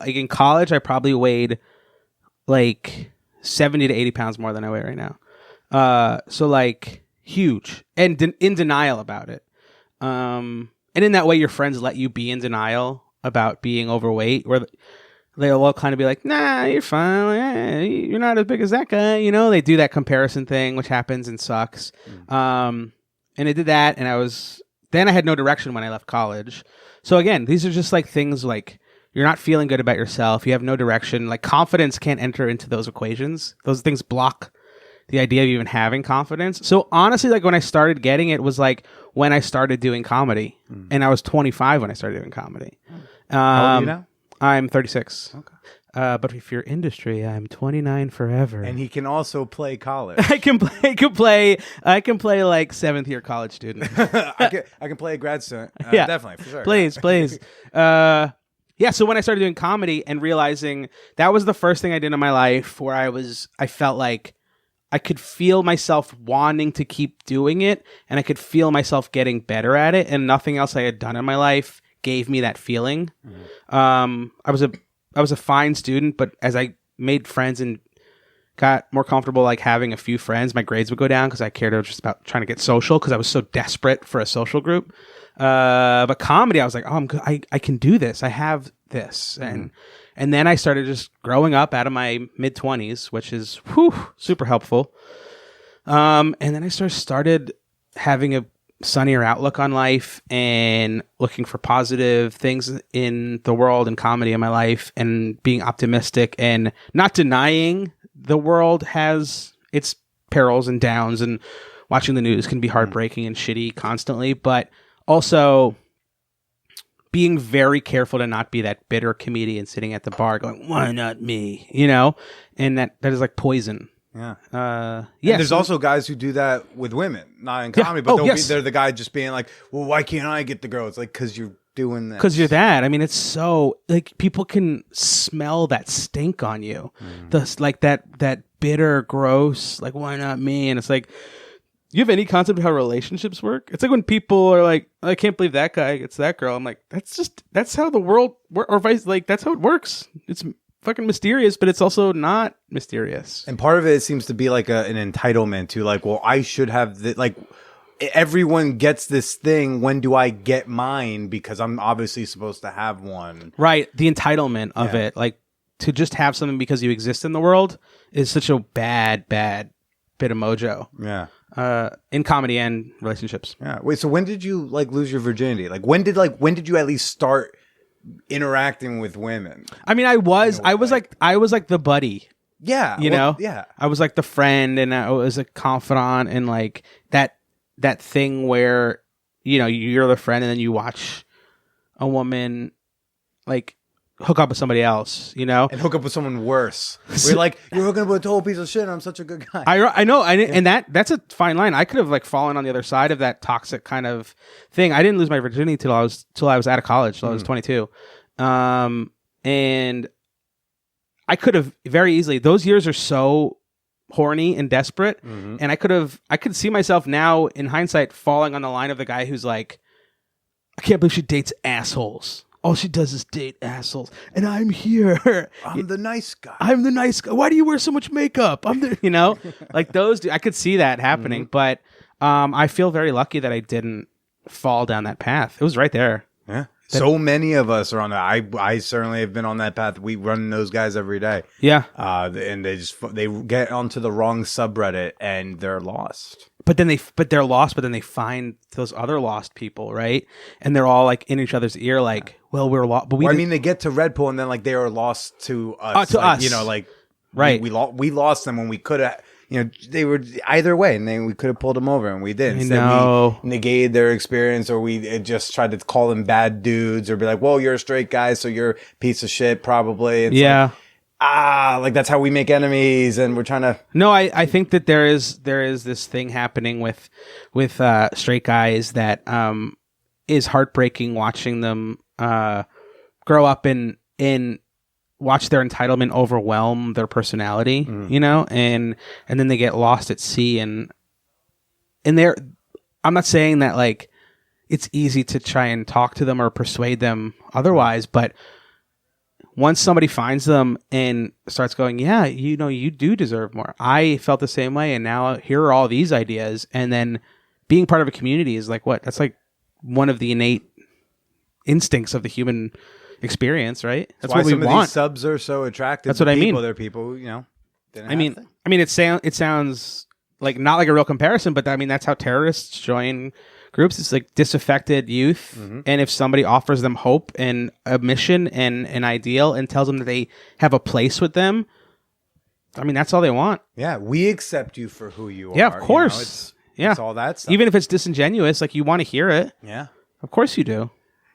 in college, I probably weighed like 70 to 80 pounds more than I weigh right now. So like huge and in denial about it. And in that way, your friends let you be in denial about being overweight, where they'll all kind of be like, nah, you're fine. You're not as big as that guy. They do that comparison thing, which happens and sucks. And I did that. And then I had no direction when I left college. So again, these are just like things like you're not feeling good about yourself. You have no direction. Like confidence can't enter into those equations. Those things block the idea of even having confidence. So honestly, like when I started getting it was like when I started doing comedy. And I was 25 when I started doing comedy. How old are you now? I'm 36. Okay. But if you're industry, I'm 29 forever. And he can also play college. I can play like 7th year college student. I can play a grad student. Yeah, definitely for sure. Please. Yeah. So when I started doing comedy and realizing that was the first thing I did in my life where I felt like I could feel myself wanting to keep doing it, and I could feel myself getting better at it, and nothing else I had done in my life gave me that feeling. I was a fine student, but as I made friends and got more comfortable, like having a few friends, my grades would go down because I cared just about trying to get social because I was so desperate for a social group. But comedy, I was like, oh, I'm good. I can do this. I have this. And then I started just growing up out of my mid-20s, which is super helpful. And then I started having a sunnier outlook on life and looking for positive things in the world and comedy in my life and being optimistic and not denying the world has its perils and downs, and watching the news can be heartbreaking and shitty constantly, but also being very careful to not be that bitter comedian sitting at the bar going, why not me? And that is like poison. Yeah. Yeah. There's also guys who do that with women, not in comedy, but they're the guy just being like, well, why can't I get the girl? It's like, because you're doing this. Because you're that. I mean, it's so like people can smell that stink on you. Like that bitter, gross, like, why not me? And it's like, you have any concept of how relationships work? It's like when people are like, I can't believe that guy gets that girl. I'm like, that's how the world, or vice, like, that's how it works. It's fucking mysterious, but it's also not mysterious. And part of it seems to be like an entitlement to like, well, I should have like everyone gets this thing. When do I get mine? Because I'm obviously supposed to have one. Right. The entitlement of it, like to just have something because you exist in the world is such a bad bit of mojo. Yeah. In comedy and relationships. Yeah. Wait, so when did you like lose your virginity? Like when did you at least start interacting with women? I mean, I was like the buddy. Yeah. Yeah. I was like the friend, and I was a confidant, and like that thing where, you're the friend and then you watch a woman like hook up with somebody else, and hook up with someone worse. We're like, you're hooking up with a total piece of shit, and I'm such a good guy. I know, and that's a fine line. I could have like fallen on the other side of that toxic kind of thing. I didn't lose my virginity till I was out of college, till I was 22, and I could have very easily. Those years are so horny and desperate, and I could see myself now in hindsight falling on the line of the guy who's like, I can't believe she dates assholes. All she does is date assholes, and I'm here. I'm the nice guy. I'm the nice guy. Why do you wear so much makeup? I'm the, like those. I could see that happening, but I feel very lucky that I didn't fall down that path. It was right there. Yeah. So many of us are on that. I certainly have been on that path. We run those guys every day. Yeah. And they get onto the wrong subreddit and they're lost. But they're lost. But then they find those other lost people, right? And they're all like in each other's ear, like, well, we're lost. But they get to Red Pill and then like they are lost to us. To us, like right? We lost them when we could have. they were either way, and then we could have pulled them over, and we didn't. No, we negated their experience, or we just tried to call them bad dudes, or be like, "Well, you're a straight guy, so you're a piece of shit, probably." It's like that's how we make enemies, and we're trying to. No, I think that there is this thing happening with straight guys that is heartbreaking watching them grow up and watch their entitlement overwhelm their personality, and then they get lost at sea, and they're, I'm not saying that like it's easy to try and talk to them or persuade them otherwise, but once somebody finds them and starts going, yeah, you do deserve more. I felt the same way, and now here are all these ideas, and then being part of a community is like what? That's like one of the innate instincts of the human experience, right? That's what we some want. Of these subs are so attractive. That's what I mean. They're people, I mean, it sounds like not like a real comparison, but I mean that's how terrorists join groups. It's like disaffected youth, and if somebody offers them hope and a mission and an ideal and tells them that they have a place with them, I mean that's all they want. Yeah, we accept you for who you are. Yeah, of course. It's all that stuff. Even if it's disingenuous, like you want to hear it. Yeah, of course you do.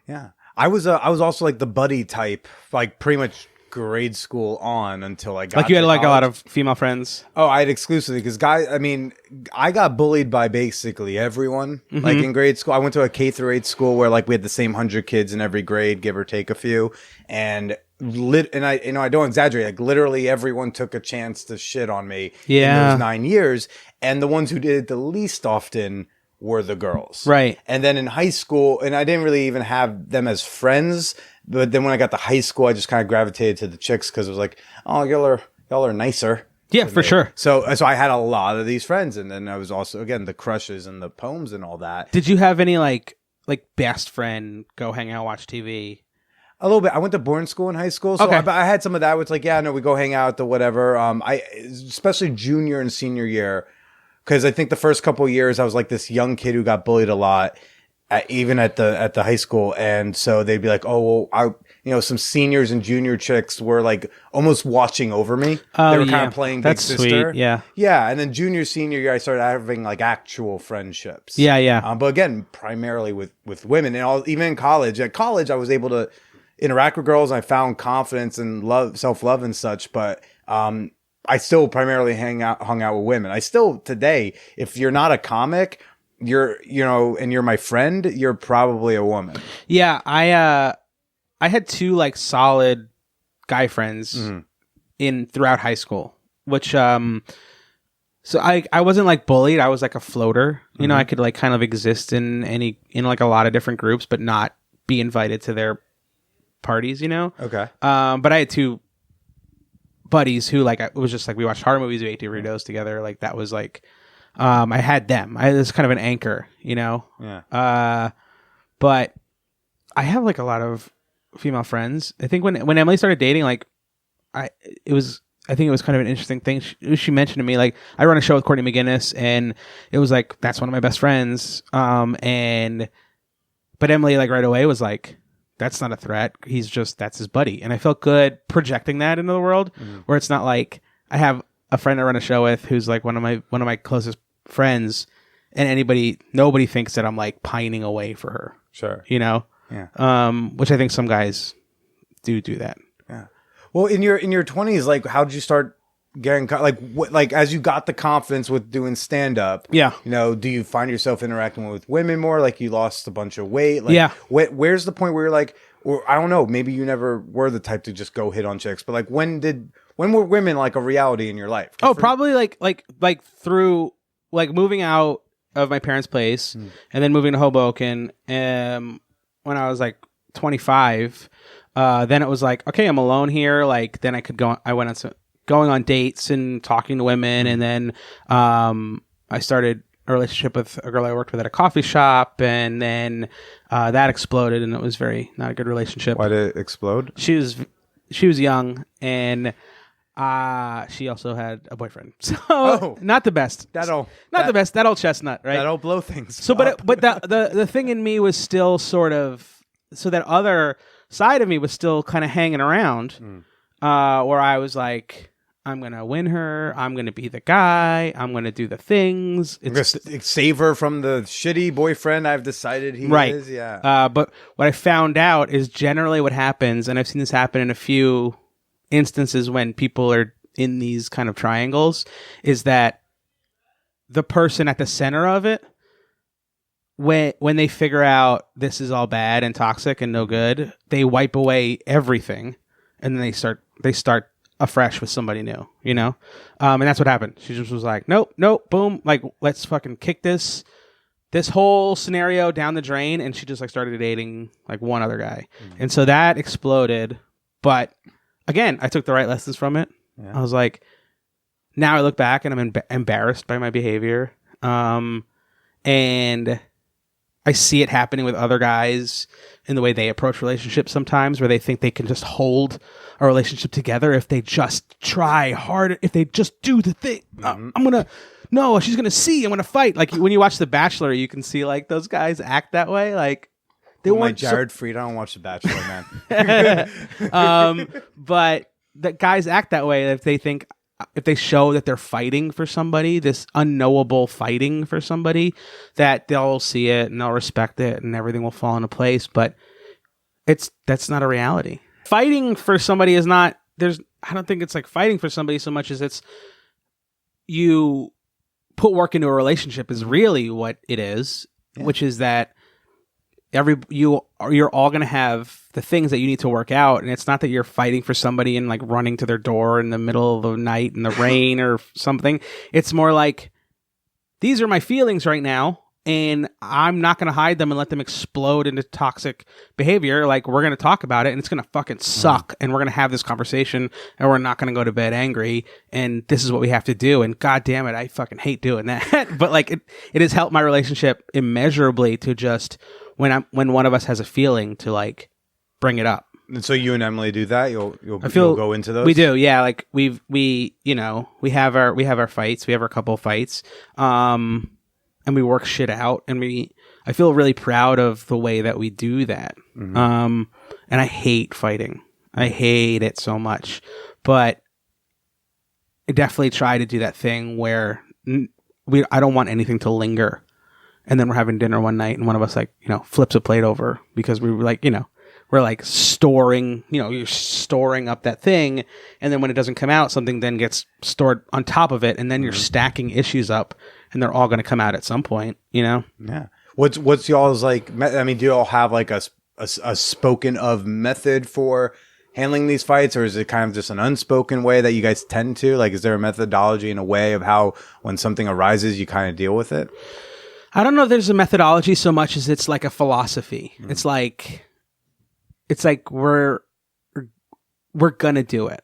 Yeah. I was also like the buddy type, like pretty much grade school on until I got like you had to like college. a lot of female friends. Oh, I had exclusively because I got bullied by basically everyone. Like in grade school, I went to a K through 8 school where like we had the same 100 kids in every grade, give or take a few, and I don't exaggerate. Like literally everyone took a chance to shit on me in those 9 years, and the ones who did it the least often were the girls. Right. And then in high school, and I didn't really even have them as friends, but then when I got to high school, I just kind of gravitated to the chicks because it was like, oh, y'all are nicer. Yeah, for sure. So I had a lot of these friends, and then I was also, again, the crushes and the poems and all that. Did you have any like best friend go hang out, watch TV? A little bit. I went to boarding school in high school, so I had some of that. Where it's like, yeah, no, we go hang out, the whatever. Especially junior and senior year, because I think the first couple of years I was like this young kid who got bullied a lot, even at the high school, and so they'd be like, oh, well, some seniors and junior chicks were like almost watching over me. Oh, they were kind of playing big sister. Sweet. Yeah, yeah. And then junior, senior year, I started having like actual friendships. Yeah. But again, primarily with women, and even in college. At college, I was able to interact with girls. And I found confidence and self-love and such, but I still primarily hung out with women. I still today, if you're not a comic, and you're my friend, you're probably a woman. Yeah, I had two like solid guy friends throughout high school, which so I wasn't like bullied. I was like a floater. You know, I could like kind of exist in like a lot of different groups, but not be invited to their parties. Okay. But I had two buddies who like it was just like we watched horror movies, we ate Doritos together. Like that was like I had them. I was kind of an anchor, Yeah. But I have like a lot of female friends. I think when Emily started dating, like I think it was kind of an interesting thing. She mentioned to me like I run a show with Courtney McGinnis, and it was like that's one of my best friends. But Emily like right away was like, that's not a threat. That's his buddy. And I felt good projecting that into the world, where it's not like I have a friend I run a show with who's like one of my closest friends, and nobody thinks that I'm like pining away for her. Sure. Yeah. Which I think some guys do that. Yeah. Well, in your 20s, like, how did you start getting like as you got the confidence with doing stand up? Yeah. Do you find yourself interacting with women more? Like you lost a bunch of weight? Like, yeah. Where's the point where you're like, or I don't know, maybe you never were the type to just go hit on chicks, but like when were women like a reality in your life? Probably like through like moving out of my parents' place and then moving to Hoboken. When I was like 25, then it was like, okay, I'm alone here. Like then I went on going on dates and talking to women, and then I started a relationship with a girl I worked with at a coffee shop, and then that exploded, and it was not a good relationship. Why did it explode? She was young, and she also had a boyfriend, so not the best. The best. That old chestnut, right? That'll blow things. So, but the thing in me was still sort of, so that other side of me was still kind of hanging around, where I was like, I'm going to win her. I'm going to be the guy. I'm going to do the things. I'm gonna save her from the shitty boyfriend I've decided he is. Yeah. But what I found out is generally what happens, and I've seen this happen in a few instances when people are in these kind of triangles, is that the person at the center of it, when they figure out this is all bad and toxic and no good, they wipe away everything, and then they start afresh with somebody new, you know? And that's what happened. She just was like, nope, boom, like, let's fucking kick this whole scenario down the drain. And she just like started dating like one other guy. And so that exploded. But again, I took the right lessons from it. Yeah. I was like, now I look back and I'm embarrassed by my behavior. And I see it happening with other guys in the way they approach relationships sometimes, where they think they can just hold a relationship together if they just try hard, if they just do the thing. She's going to see, I'm going to fight. Like when you watch The Bachelor, you can see like those guys act that way. Like they want Jared Fried. I don't watch The Bachelor, man. But the guys act that way if they think, if they show that they're fighting for somebody, this unknowable fighting for somebody, that they'll see it and they'll respect it and everything will fall into place. But that's not a reality. Fighting for somebody is not, I don't think it's like fighting for somebody so much as it's you put work into a relationship is really what it is, which is that you're all going to have the things that you need to work out. And it's not that you're fighting for somebody and like running to their door in the middle of the night in the rain or something. It's more like, these are my feelings right now, and I'm not going to hide them and let them explode into toxic behavior. Like, we're going to talk about it, and it's going to fucking suck. And we're going to have this conversation, and we're not going to go to bed angry. And this is what we have to do. And God damn it, I fucking hate doing that. But like, it has helped my relationship immeasurably to just, when one of us has a feeling, to like bring it up. And so you and Emily do that. You'll go into those. We do, yeah. Like we have our fights. We have our couple fights, and we work shit out. And I feel really proud of the way that we do that. Mm-hmm. And I hate fighting. I hate it so much. But I definitely try to do that thing where I don't want anything to linger. And then we're having dinner one night, and one of us flips a plate over because we were like, we're like storing, you're storing up that thing. And then when it doesn't come out, something then gets stored on top of it. And then you're stacking issues up, and they're all going to come out at some point, Yeah. What's y'all's like, I mean, do y'all have like a spoken of method for handling these fights, or is it kind of just an unspoken way that you guys tend to? Like, is there a methodology and a way of how, when something arises, you kind of deal with it? I don't know if there's a methodology so much as it's like a philosophy. It's like we're gonna do it.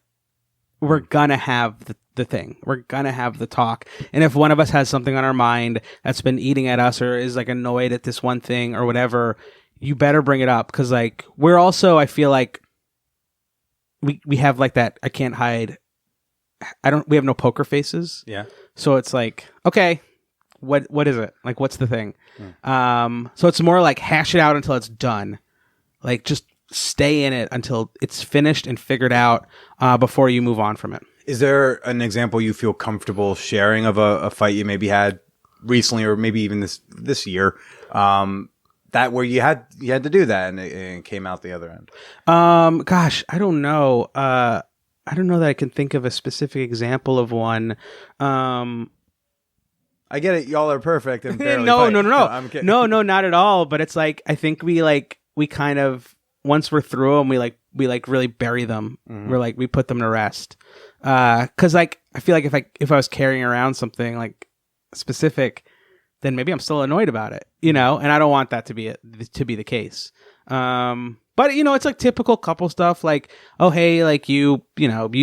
We're gonna have the thing. We're gonna have the talk. And if one of us has something on our mind that's been eating at us, or is like annoyed at this one thing or whatever, you better bring it up. Cause like we're also, I feel like we have like that, I can't hide. We have no poker faces. Yeah. So it's like, okay, what is it? Like, what's the thing? So it's more like hash it out until it's done. Like, just stay in it until it's finished and figured out before you move on from it. Is there an example you feel comfortable sharing of a fight you maybe had recently, or maybe even this year, that where you had to do that and it came out the other end? Gosh, I don't know. I don't know that I can think of a specific example of one. I get it. Y'all are perfect and barely No. I'm kidding. No, not at all. But it's like, I think we kind of, once we're through them, we really bury them. Mm-hmm. We're like, we put them to rest. Cause like, I feel like if I was carrying around something like specific, then maybe I'm still annoyed about it, and I don't want that to be the case. But it's like typical couple stuff, like, oh, hey, like you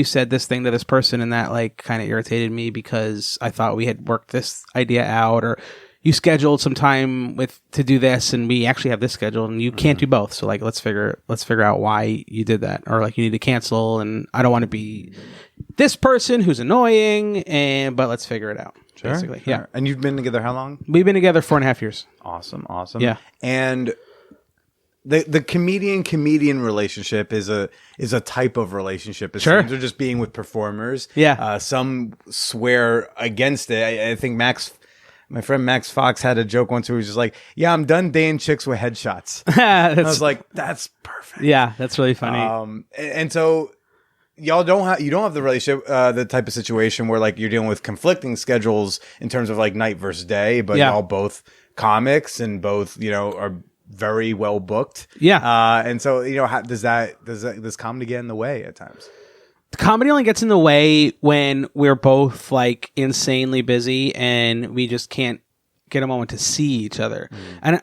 said this thing to this person, and that like kind of irritated me because I thought we had worked this idea out, or you scheduled some time to do this, and we actually have this scheduled, and you can't do both. So like, let's figure out why you did that, or like you need to cancel, and I don't want to be this person who's annoying, but let's figure it out. Sure, basically. Sure. Yeah. And you've been together how long? We've been together 4.5 years. Awesome. Yeah. And the comedian relationship is a type of relationship. It Sure. seems, or just being with performers. Yeah. Some swear against it. I think my friend Max Fox had a joke once where he was just like, "Yeah, I'm done dating chicks with headshots." I was like, "That's perfect." Yeah, that's really funny. And so y'all don't have the relationship, the type of situation where like you're dealing with conflicting schedules in terms of like night versus day, but Yeah. y'all both comics and both, are very well booked. Yeah. And so, how does comedy get in the way at times? Comedy only gets in the way when we're both like insanely busy and we just can't get a moment to see each other. And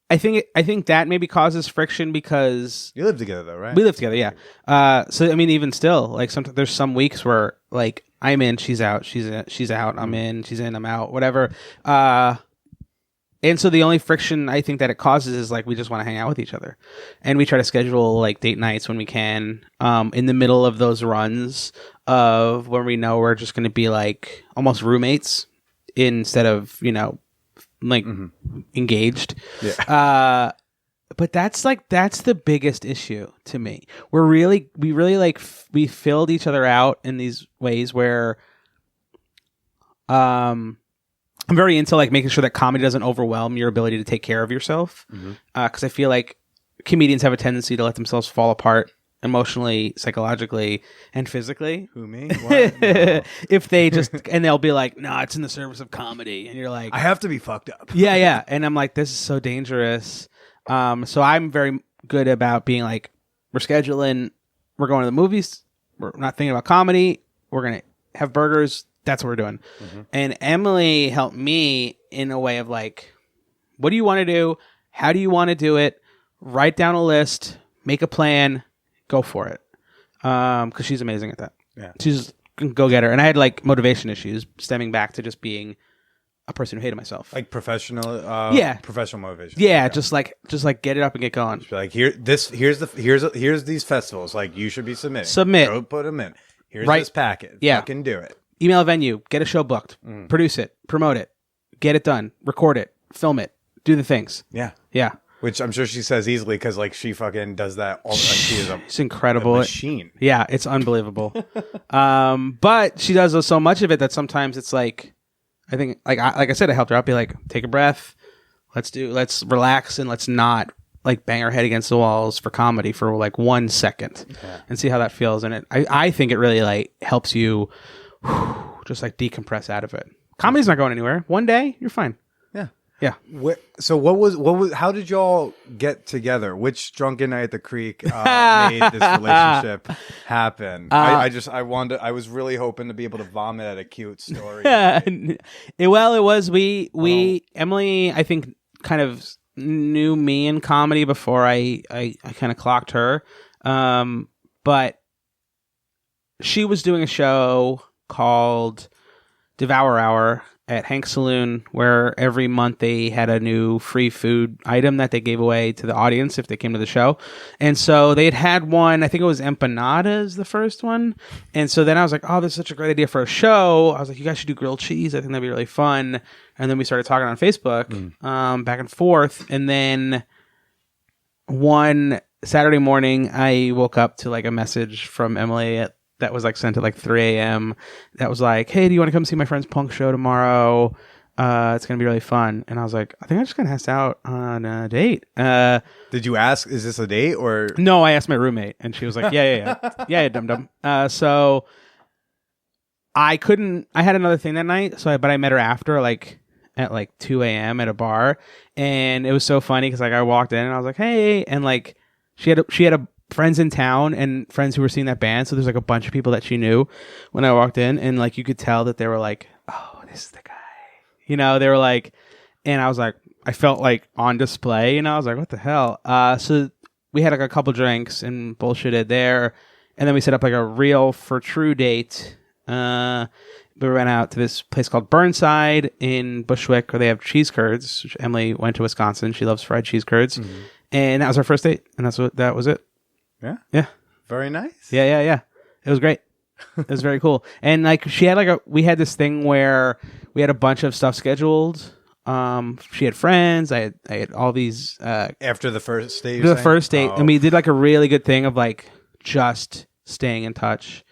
I think that maybe causes friction because You live together though, right? we live together. Yeah. So I mean, even still, like sometimes there's some weeks where like I'm in, she's out, she's out, I'm in, she's in, I'm out, whatever. And so the only friction I think that it causes is like we just want to hang out with each other, and we try to schedule like date nights when we can, in the middle of those runs of when we know we're just going to be like almost roommates instead of like engaged. Yeah. But that's the biggest issue to me. We really we filled each other out in these ways where, I'm very into like making sure that comedy doesn't overwhelm your ability to take care of yourself. Because I feel like comedians have a tendency to let themselves fall apart emotionally, psychologically, and physically. Who, me? What? No. If they just, and they'll be like, "No, it's in the service of comedy," and you're like, I have to be fucked up. yeah, and I'm like, this is so dangerous. So I'm very good about being like, we're scheduling, we're going to the movies, we're not thinking about comedy, we're gonna have burgers. That's what we're doing. And Emily helped me in a way of like, what do you want to do? How do you want to do it? Write down a list, make a plan, go for it. Because she's amazing at that. Yeah. She's a go-getter. And I had like motivation issues stemming back to just being a person who hated myself. Like professional motivation. Yeah, just like get it up and get going. Like here's these festivals. Like you should be submitting. Submit. Go put them in. Here's Right. this packet. Yeah. Fucking do it. Email a venue, get a show booked, produce it, promote it, get it done, record it, film it, do the things. Yeah. Yeah. Which I'm sure she says easily because like she fucking does that all. Like, she is It's incredible. a machine. Yeah, it's unbelievable. But she does so much of it that sometimes it's like, I think, like I said, I helped her out. Be like, take a breath. Let's relax and let's not like bang our head against the walls for comedy for like 1 second and see how that feels. And I think it really like helps you just like decompress out of it. Comedy's not going anywhere. One day you're fine. Yeah. Yeah. So what was? How did y'all get together? Which drunken night at the creek made this relationship happen? I was really hoping to be able to vomit at a cute story. It was Emily, I think, kind of knew me in comedy before I kind of clocked her. But she was doing a show called Devour Hour at Hank's Saloon, where every month they had a new free food item that they gave away to the audience if they came to the show. And so they had one, I think it was empanadas, the first one. And so then I was like, oh, this is such a great idea for a show. I was like, you guys should do grilled cheese. I think that'd be really fun. And then we started talking on Facebook, back and forth. And then one Saturday morning, I woke up to like a message from Emily that was like sent at like 3 a.m. that was like, hey, do you want to come see my friend's punk show tomorrow? It's going to be really fun. And I was like, I think I'm just going to ask out on a date. Did you ask, is this a date or? No, I asked my roommate and she was like, yeah, dum-dum. So I had another thing that night. But I met her after at like 2 a.m. at a bar. And it was so funny because like I walked in and I was like, hey, and like she had a friends in town and friends who were seeing that band. So there's like a bunch of people that she knew when I walked in, and like you could tell that they were like, oh, this is the guy. They were like, and I was like, I felt like on display, I was like, what the hell? So we had like a couple drinks and bullshitted there. And then we set up like a real for true date. We went out to this place called Burnside in Bushwick where they have cheese curds. Which Emily went to Wisconsin. She loves fried cheese curds. Mm-hmm. And that was our first date. And that was it. Yeah. Yeah. Very nice. Yeah. It was great. It was very cool. And like we had this thing where we had a bunch of stuff scheduled. She had friends. I had all these After the first date, the first date, and we did like a really good thing of like just staying in touch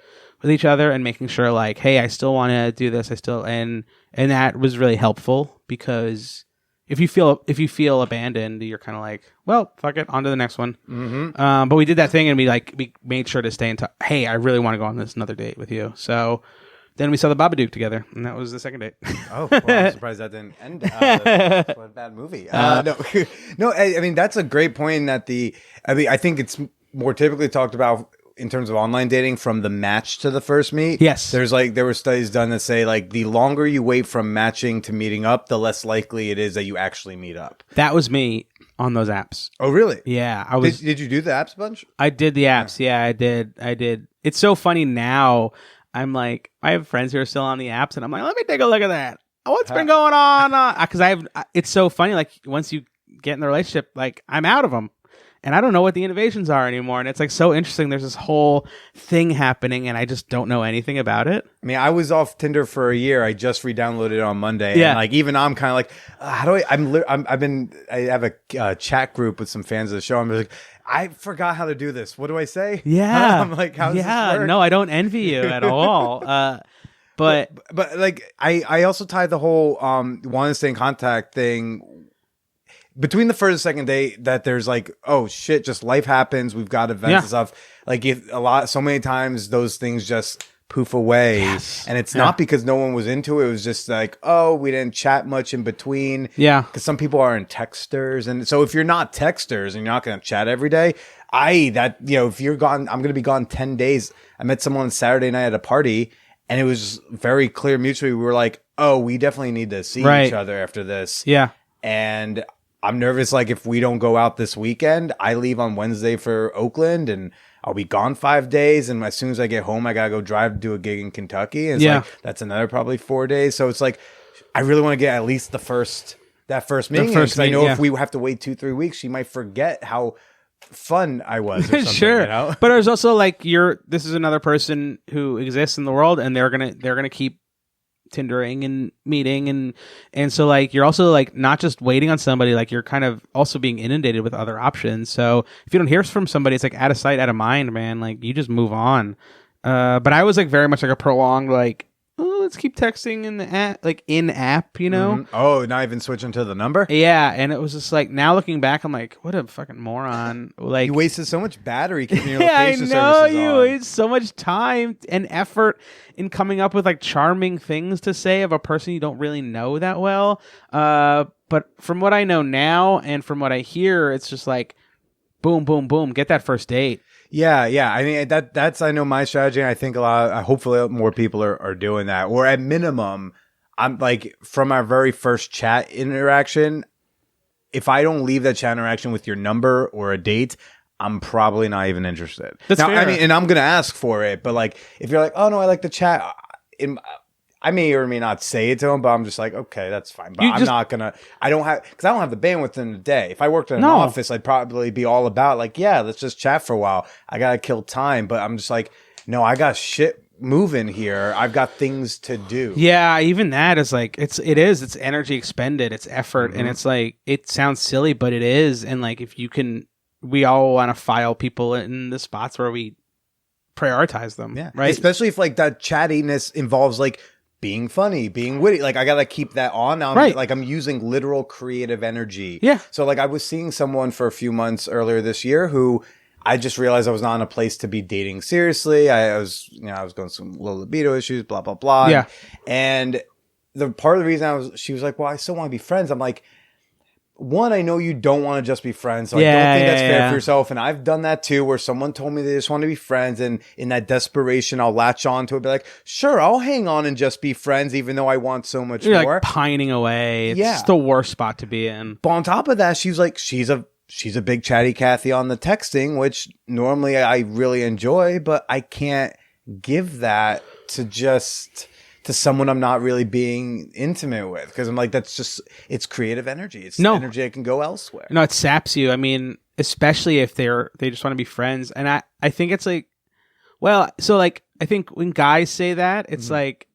with each other and making sure like, hey, I still want to do this. I still and that was really helpful because if you feel abandoned, you're kind of like, well, fuck it, on to the next one. Mm-hmm. But we did that thing and we made sure to stay in touch. Hey, I really want to go on this another date with you. So then we saw the Babadook together, and that was the second date. Oh, well, I'm surprised that didn't end. What a bad movie. No, I mean that's a great point. I think it's more typically talked about in terms of online dating from the match to the first meet. Yes, there were studies done that say like the longer you wait from matching to meeting up, the less likely it is that you actually meet up. That was me on those apps. Oh, really? Yeah, I was. Did you do the apps bunch? I did the apps. Yeah, I did. It's so funny now. I'm like, I have friends who are still on the apps, and I'm like, let me take a look at that. What's been going on? Because it's so funny. Like once you get in the relationship, like I'm out of them, and I don't know what the innovations are anymore. And it's like so interesting. There's this whole thing happening, and I just don't know anything about it. I mean, I was off Tinder for a year. I just re-downloaded it on Monday. Yeah. And like even I'm kind of like, how do I have a chat group with some fans of the show. I'm like, I forgot how to do this. What do I say? Yeah. I'm like, how does this work? No, I don't envy you at all. But like I also tie the whole want to stay in contact thing between the first and second date, that there's like, oh shit, just life happens. We've got events and stuff. Like so many times those things just poof away. Yes. And it's not because no one was into it. It was just like, oh, we didn't chat much in between. Yeah. Because some people aren't texters. And so if you're not texters and you're not going to chat every day, if you're gone, I'm going to be gone 10 days. I met someone Saturday night at a party, and it was very clear mutually. We were like, oh, we definitely need to see each other after this. Yeah. And I'm nervous. Like if we don't go out this weekend, I leave on Wednesday for Oakland, and I'll be gone 5 days. And as soon as I get home, I got to go drive to do a gig in Kentucky. And it's like, that's another probably 4 days. So it's like, I really want to get at least that first meeting. Because I know if we have to wait 2-3 weeks, she might forget how fun I was or something. Sure. You know? But there's also like this is another person who exists in the world, and they're gonna keep Tindering and meeting, and so like you're also like not just waiting on somebody, like you're kind of also being inundated with other options. So if you don't hear from somebody, it's like out of sight, out of mind, man. Like you just move on. But I was like very much like a prolonged like, oh, let's keep texting in the app, like in app, you know? Mm-hmm. Oh, not even switching to the number? Yeah, and it was just like now looking back, I'm like, what a fucking moron! Like you wasted so much battery keeping your yeah, I location know services you on. waste so much time and effort in coming up with like charming things to say of a person you don't really know that well. But from what I know now and from what I hear, it's just like, boom, boom, boom, get that first date. Yeah. I mean, that's I know my strategy. And I think hopefully more people are doing that. Or at minimum, I'm like from our very first chat interaction, if I don't leave that chat interaction with your number or a date, I'm probably not even interested. That's fair. I mean, and I'm gonna ask for it, but like if you're like, oh no, I like the chat, I may or may not say it to him, but I'm just like, okay, that's fine. But I don't have the bandwidth in the day. If I worked in an office, I'd probably be all about like, yeah, let's just chat for a while. I got to kill time. But I'm just like, no, I got shit moving here. I've got things to do. Yeah, even that is like, it's energy expended, it's effort. And it's like, it sounds silly, but it is. And like, if you can, we all want to file people in the spots where we prioritize them. Yeah. Right. Especially if like that chattiness involves like, being funny, being witty. Like I gotta keep that on now. I'm using literal creative energy. Yeah. So like I was seeing someone for a few months earlier this year who I just realized I was not in a place to be dating seriously. I was going through some low libido issues, blah, blah, blah. Yeah. And the part of the reason she was like, well, I still want to be friends. I'm like, one, I know you don't want to just be friends. So I don't think that's fair for yourself. And I've done that too, where someone told me they just want to be friends. And in that desperation, I'll latch on to it. Be like, sure, I'll hang on and just be friends, even though I want so much You're more. like pining away. It's the worst spot to be in. But on top of that, she was like, she's a big chatty Cathy on the texting, which normally I really enjoy, but I can't give that to someone I'm not really being intimate with, because I'm like, it's creative energy. It's energy that can go elsewhere. No, it saps you. I mean, especially if they just want to be friends. And I think it's like, well, so like, I think when guys say that, it's like,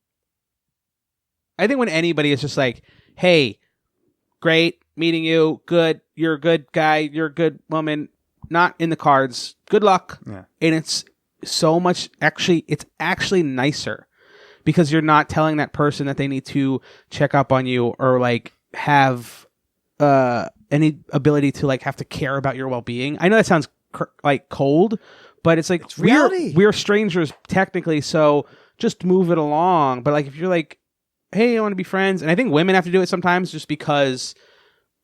I think when anybody is just like, hey, great meeting you. Good. You're a good guy. You're a good woman. Not in the cards. Good luck. Yeah. And it's so much, it's actually nicer because you're not telling that person that they need to check up on you or like have any ability to like have to care about your well-being. I know that sounds like cold, but it's like it's reality. We're strangers technically, so just move it along. But like if you're like, hey, I want to be friends, and I think women have to do it sometimes just because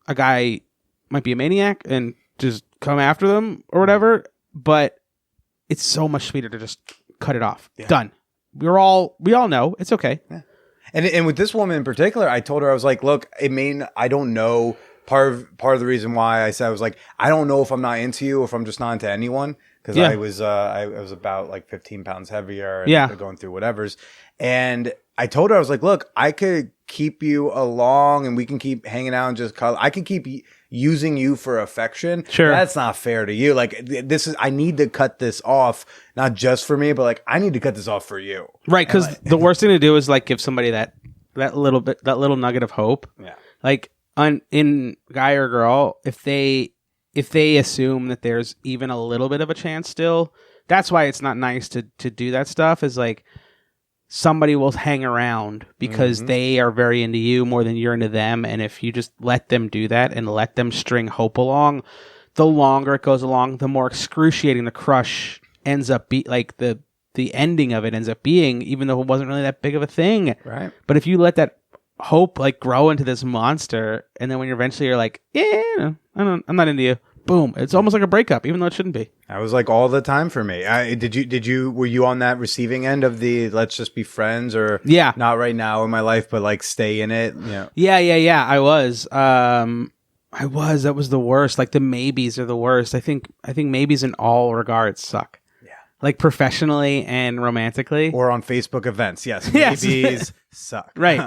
a guy might be a maniac and just come after them or whatever, but it's so much sweeter to just cut it off. Yeah. Done. We all know it's okay. Yeah. And with this woman in particular, I told her, I was like, look, I don't know. Part of the reason why I said, I was like, I don't know if I'm not into you or if I'm just not into anyone. Because I was about like 15 pounds heavier and going through whatever's. And I told her, I was like, look, I could keep you along and we can keep hanging out and just cuddle. I can keep using you for affection. Sure. That's not fair to you. Like I need to cut this off, not just for me, but like I need to cut this off for you. Right. Because like, the worst thing to do is like give somebody that little nugget of hope. Yeah. Like in guy or girl, if they assume that there's even a little bit of a chance still, that's why it's not nice to do that stuff is like somebody will hang around because they are very into you more than you're into them. And if you just let them do that and let them string hope along, the longer it goes along, the more excruciating the crush ends up like the ending of it ends up being, even though it wasn't really that big of a thing. Right. But if you let that hope like grow into this monster, and then when you're eventually you're like, yeah, I'm not into you. Boom! It's almost like a breakup, even though it shouldn't be. That was like all the time for me. Were you on that receiving end of the let's just be friends or not right now in my life, but like stay in it? Yeah. I was. That was the worst. Like the maybes are the worst. I think maybes in all regards suck. Like professionally and romantically, or on Facebook events. Yes, maybes suck. Right,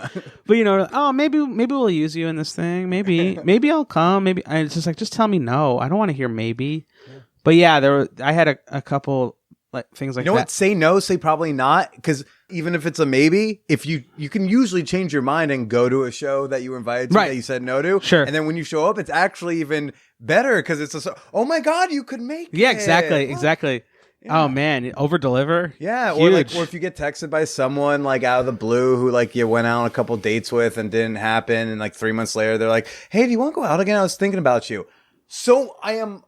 but maybe we'll use you in this thing. Maybe I'll come. Maybe it's just like just tell me no. I don't want to hear maybe. Yeah. But yeah, I had a couple like things like that. What? Say no. Say probably not. Because even if it's a maybe, if you can usually change your mind and go to a show that you were invited to that you said no to. Sure. And then when you show up, it's actually even better because it's oh my god, you could make it. Yeah, exactly. Yeah. Oh man, over deliver. Yeah, huge. or if you get texted by someone like out of the blue who like you went out on a couple dates with and didn't happen, and like 3 months later they're like, "Hey, do you want to go out again? I was thinking about you." So I am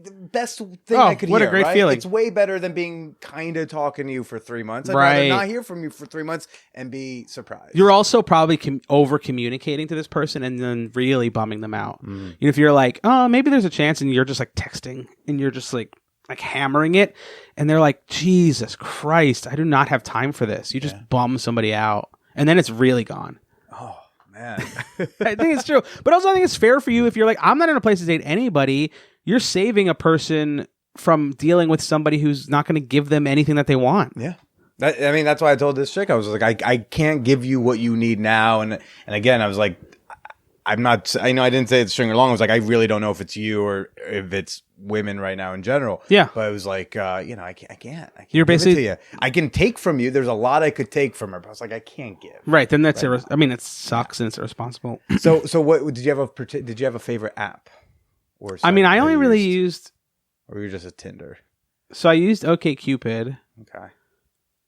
the best thing I could hear. What a great feeling! It's way better than being kind of talking to you for 3 months. I'd rather not hear from you for 3 months and be surprised. You're also probably over communicating to this person and then really bumming them out. If you're like, "Oh, maybe there's a chance," and you're just like texting and you're just like hammering it, and they're like, Jesus Christ, I do not have time for this. You just bum somebody out, and then it's really gone. Oh man. I think it's true, but also I think it's fair for you if you're like, I'm not in a place to date anybody. You're saving a person from dealing with somebody who's not going to give them anything that they want. Yeah. That's why I told this chick, I was like, I can't give you what you need now. And again, I was like, I didn't say it's string along. I was like, I really don't know if it's you or if it's women right now in general. Yeah. But I was like, I can't. You're basically, give it to you. I can take from you. There's a lot I could take from her, but I was like, I can't give. Right. Then that's, it sucks and it's irresponsible. So what, did you have a favorite app? Or I only really used. Or were you just a Tinder? So I used OkCupid. Okay.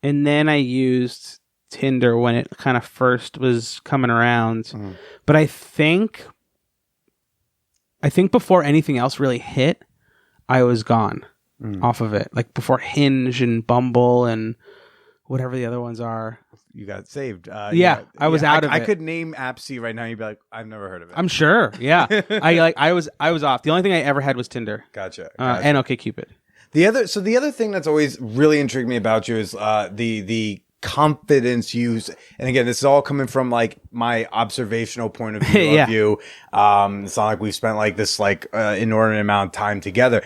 And then I used Tinder when it kind of first was coming around. But I think before anything else really hit, I was gone off of it. Like before Hinge and Bumble and whatever the other ones are. You got saved. I was out of it. I could name Appsy right now. You'd be like, I've never heard of it. I'm sure. Yeah. I was off. The only thing I ever had was Tinder. Gotcha. And OkCupid. The other thing that's always really intrigued me about you is the confidence use, and again, this is all coming from like my observational point of view of you. It's not like we've spent like this inordinate amount of time together.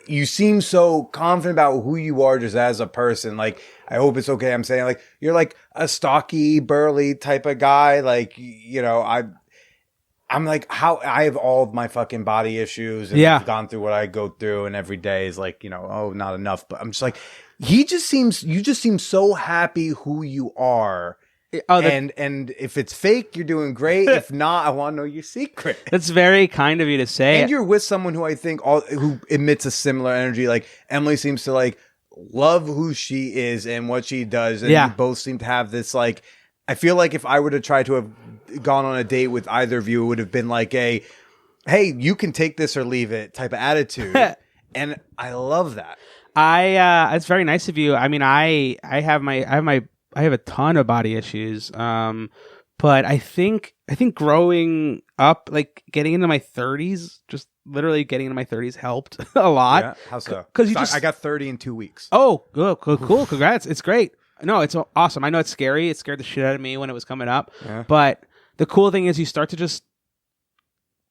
You seem so confident about who you are just as a person. Like, I hope it's okay I'm saying, like, you're like a stocky, burly type of guy. Like, I'm like, how I have all of my fucking body issues and I've gone through what I go through, and every day is like, not enough. But I'm just like, you just seem so happy who you are. and if it's fake, you're doing great. If not, I want to know your secret. That's very kind of you to say. And you're with someone who I think who emits a similar energy. Like Emily seems to like love who she is and what she does, and you both seem to have this like. I feel like if I were to try to have gone on a date with either of you, it would have been like a, hey, you can take this or leave it type of attitude. And I love that. It's very nice of you. I mean, I have a ton of body issues. But I think growing up, like getting into my 30s, just literally getting into my 30s helped a lot. Yeah, how so? Because I got 30 in 2 weeks. Oh, good, cool, congrats! It's great. No, it's awesome. I know it's scary. It scared the shit out of me when it was coming up. Yeah. But the cool thing is you start to just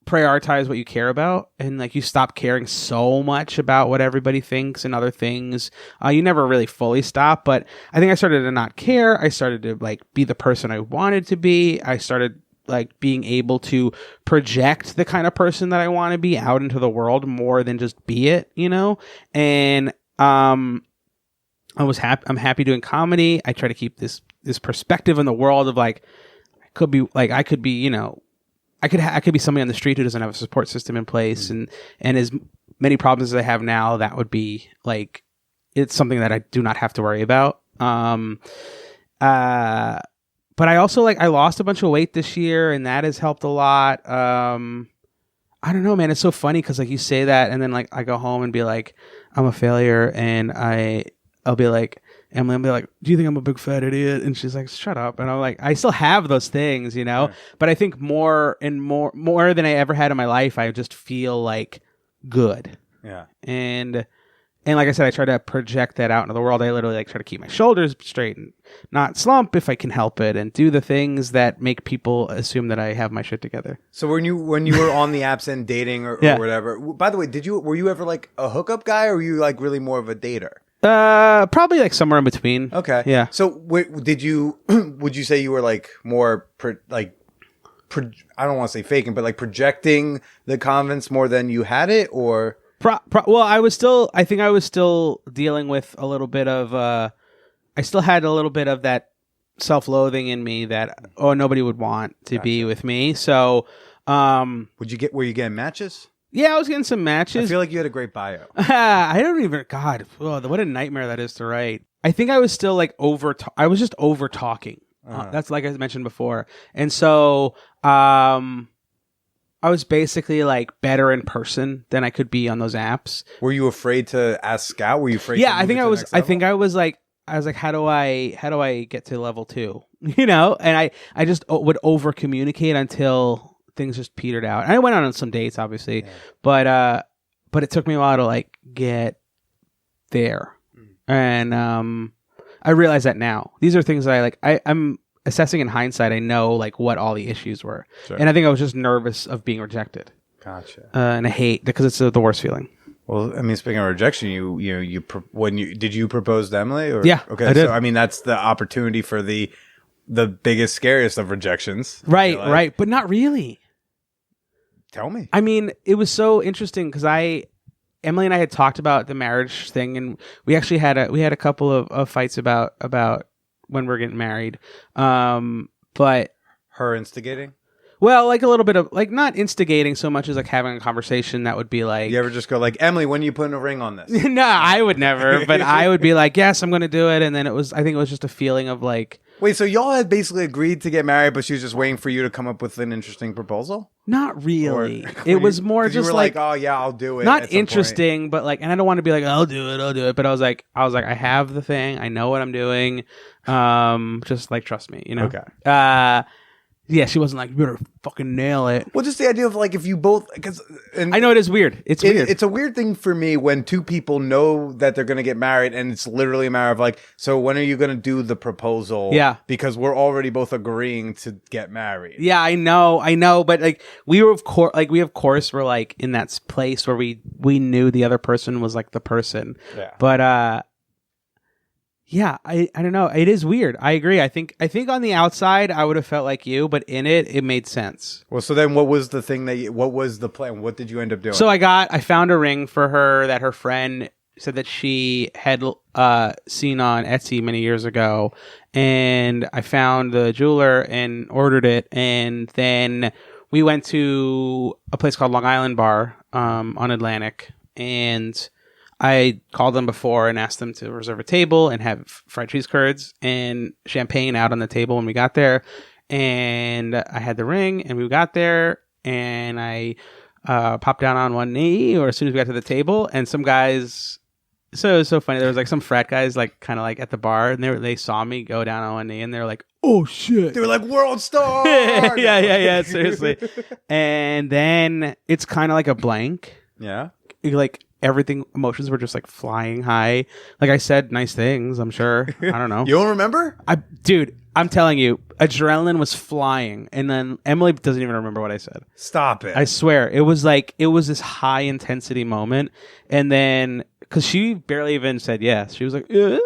prioritize what you care about, and like you stop caring so much about what everybody thinks and other things. You never really fully stop, but I think I started to not care. I started to like be the person I wanted to be. I started like being able to project the kind of person that I want to be out into the world more than just be it, you know? And I'm happy doing comedy. I try to keep this perspective in the world of like I could be, you know, I could be somebody on the street who doesn't have a support system in place, and as many problems as I have now, that would be like it's something that I do not have to worry about. But I also I lost a bunch of weight this year, and that has helped a lot. I don't know, man. It's so funny because like you say that, and then like I go home and be like, I'm a failure, and I'll be like, Emily, I'll be like, do you think I'm a big fat idiot? And she's like, shut up. And I'm like, I still have those things, you know? Yeah. But I think more than I ever had in my life, I just feel like good. Yeah. And like I said, I try to project that out into the world. I literally like try to keep my shoulders straight and not slump if I can help it, and do the things that make people assume that I have my shit together. So when you were on the apps and dating or whatever, by the way, were you ever like a hookup guy, or were you like really more of a dater? Probably like somewhere in between. Okay. Yeah. So would you say you were like more I don't want to say faking, but like projecting the confidence more than you had it, or? Well, I think I was still dealing with a little bit of, I still had a little bit of that self-loathing in me that, nobody would want to be with me. So, were you getting matches? Yeah, I was getting some matches. I feel like you had a great bio. I don't even, God, what a nightmare that is to write. I think I was still like I was just over talking. That's like I mentioned before. And so, I was basically like better in person than I could be on those apps. Were you afraid to ask Scout? Were you afraid? Yeah, I think I was like, how do I get to level 2? You know, and I just would over communicate until things just petered out. And I went on some dates, obviously, but it took me a while to like get there. And I realize that now. These are things that I'm assessing in hindsight. I know like what all the issues were, and I think I was just nervous of being rejected. Gotcha. And I hate because it's the worst feeling. Well, I mean, speaking of rejection, did you propose to Emily? Or? Yeah, okay. I did. So I mean, that's the opportunity for the biggest, scariest of rejections. Right, but not really. Tell me. I mean, it was so interesting because Emily and I had talked about the marriage thing, and we actually had a couple of fights about when we're getting married. But her instigating? Well, like a little bit of like not instigating so much as like having a conversation that would be like, you ever just go like, Emily, when are you putting a ring on this? No, I would never, but I would be like, yes, I'm going to do it. And then I think it was just a feeling of like, wait, so y'all had basically agreed to get married, but she was just waiting for you to come up with an interesting proposal? Not really. It was more just like, oh yeah, I'll do it. Not interesting, but like, and I don't want to be like, I'll do it. But I was like, I have the thing. I know what I'm doing. Just like, trust me, you know? Okay. Yeah, she wasn't like, you better fucking nail it. Well, just the idea of like, if you both, because I know it is weird. It's weird. It's a weird thing for me when two people know that they're going to get married, and it's literally a matter of like, so when are you going to do the proposal? Yeah. Because we're already both agreeing to get married. Yeah, I know. But like, we of course were like in that place where we knew the other person was like the person. Yeah. But, yeah, I don't know. It is weird. I agree. I think on the outside I would have felt like you, but in it made sense. Well, so then what was the thing what was the plan? What did you end up doing? So I found a ring for her that her friend said that she had seen on Etsy many years ago, and I found the jeweler and ordered it, and then we went to a place called Long Island Bar on Atlantic, and I called them before and asked them to reserve a table and have fried cheese curds and champagne out on the table when we got there. And I had the ring, and we got there, and I popped down on one knee, or as soon as we got to the table, and some guys. So it was so funny. There was like some frat guys, like kind of like at the bar, and they saw me go down on one knee, and they were like, "Oh shit!" They were like, "World star!" yeah, seriously. And then it's kind of like a blank. Yeah. Like everything, emotions were just like flying high. Like I said nice things, I'm sure. I don't know. You don't remember? Dude, I'm telling you, adrenaline was flying, and then Emily doesn't even remember what I said. Stop it. I swear, it was this high intensity moment, and then because she barely even said yes, she was like, yeah.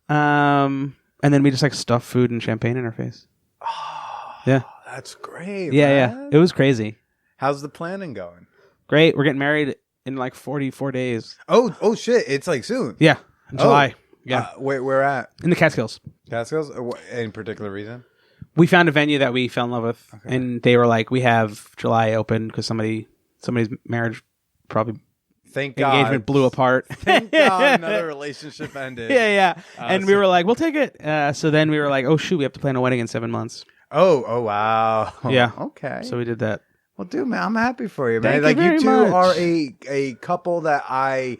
And then we just like stuffed food and champagne in her face. Oh, yeah, that's great. Yeah, man. it was crazy. How's the planning going? Great, we're getting married in like 44 days. Oh shit! It's like soon. Yeah, in July. Yeah, where at? In the Catskills. Catskills? Any particular reason? We found a venue that we fell in love with, and they were like, "We have July open because somebody's marriage probably Thank God engagement blew apart. Thank God another relationship ended. Yeah. And we were like, "We'll take it." So then we were like, "Oh shoot, we have to plan a wedding in 7 months." Oh wow. Yeah. Okay. So we did that. Well, dude, man, I'm happy for you, man. Thank you like very you two much. are a couple that I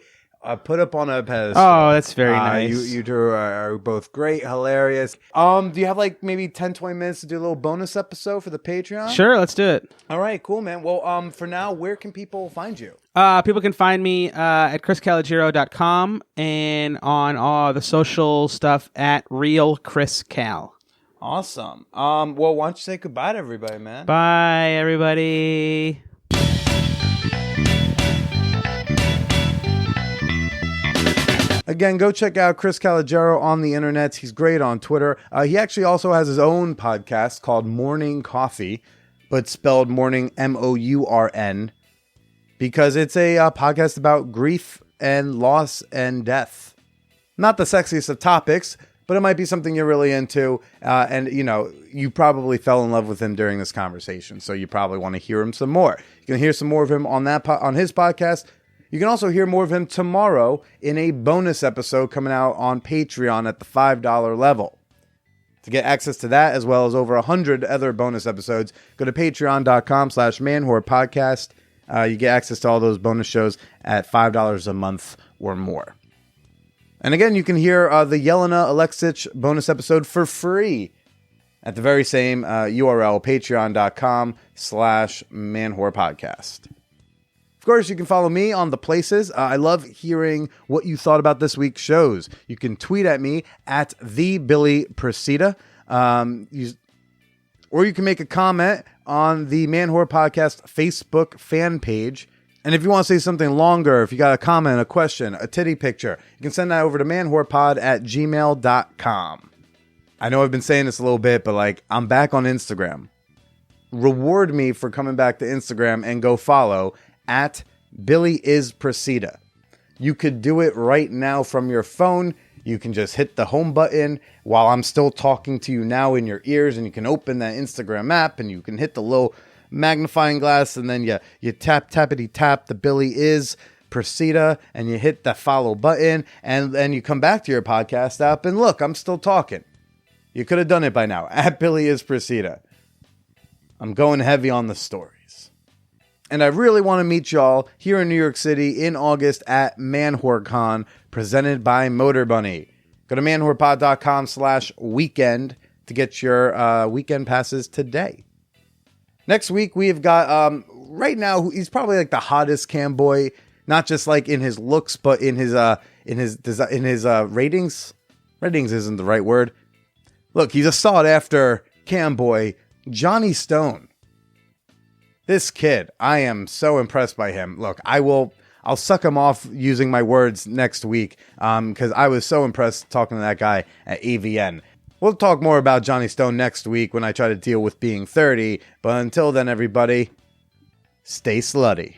put up on a pedestal. Oh, that's very nice. You two are both great, hilarious. Do you have like maybe 10, 20 minutes to do a little bonus episode for the Patreon? Sure, let's do it. All right, cool, man. Well, for now, where can people find you? People can find me at chriscalogero.com and on all the social stuff at Real Chris Cal. Awesome. Well, why don't you say goodbye to everybody, man? Bye, everybody. Again, go check out Chris Calogero on the internet. He's great on Twitter. He actually also has his own podcast called Morning Coffee, but spelled morning MOURN, because it's a podcast about grief and loss and death. Not the sexiest of topics, but it might be something you're really into. And, you know, you probably fell in love with him during this conversation, so you probably want to hear him some more. You can hear some more of him on on his podcast. You can also hear more of him tomorrow in a bonus episode coming out on Patreon at the $5 level. To get access to that, as well as over 100 other bonus episodes, go to patreon.com/manwhorepodcast. You get access to all those bonus shows at $5 a month or more. And again, you can hear the Jelena Aleksich bonus episode for free at the very same URL, patreon.com/manwhorepodcast. Of course, you can follow me on the places. I love hearing what you thought about this week's shows. You can tweet at me at @TheBillyPresida. Or you can make a comment on the Man Whore Podcast Facebook fan page. And if you want to say something longer, if you got a comment, a question, a titty picture, you can send that over to manwhorepod@gmail.com. I know I've been saying this a little bit, but like, I'm back on Instagram. Reward me for coming back to Instagram and go follow at BillyIsPresida. You could do it right now from your phone. You can just hit the home button while I'm still talking to you now in your ears, and you can open that Instagram app and you can hit the little magnifying glass, and then you tappity tap the Billy Is Presida, and you hit the follow button, and then you come back to your podcast app and look, I'm still talking. You could have done it by now at Billy Is Presida. I'm going heavy on the stories. And I really want to meet y'all here in New York City in August at ManwhoreCon, presented by Motor Bunny. Go to manwhorepod.com/weekend to get your weekend passes today. Next week, we have got, right now, he's probably like the hottest cam boy, not just like in his looks, but in his ratings. Ratings isn't the right word. Look, he's a sought after cam boy, Johnny Stone. This kid, I am so impressed by him. Look, I'll suck him off using my words next week, because I was so impressed talking to that guy at AVN. We'll talk more about Johnny Stone next week when I try to deal with being 30, but until then, everybody, stay slutty.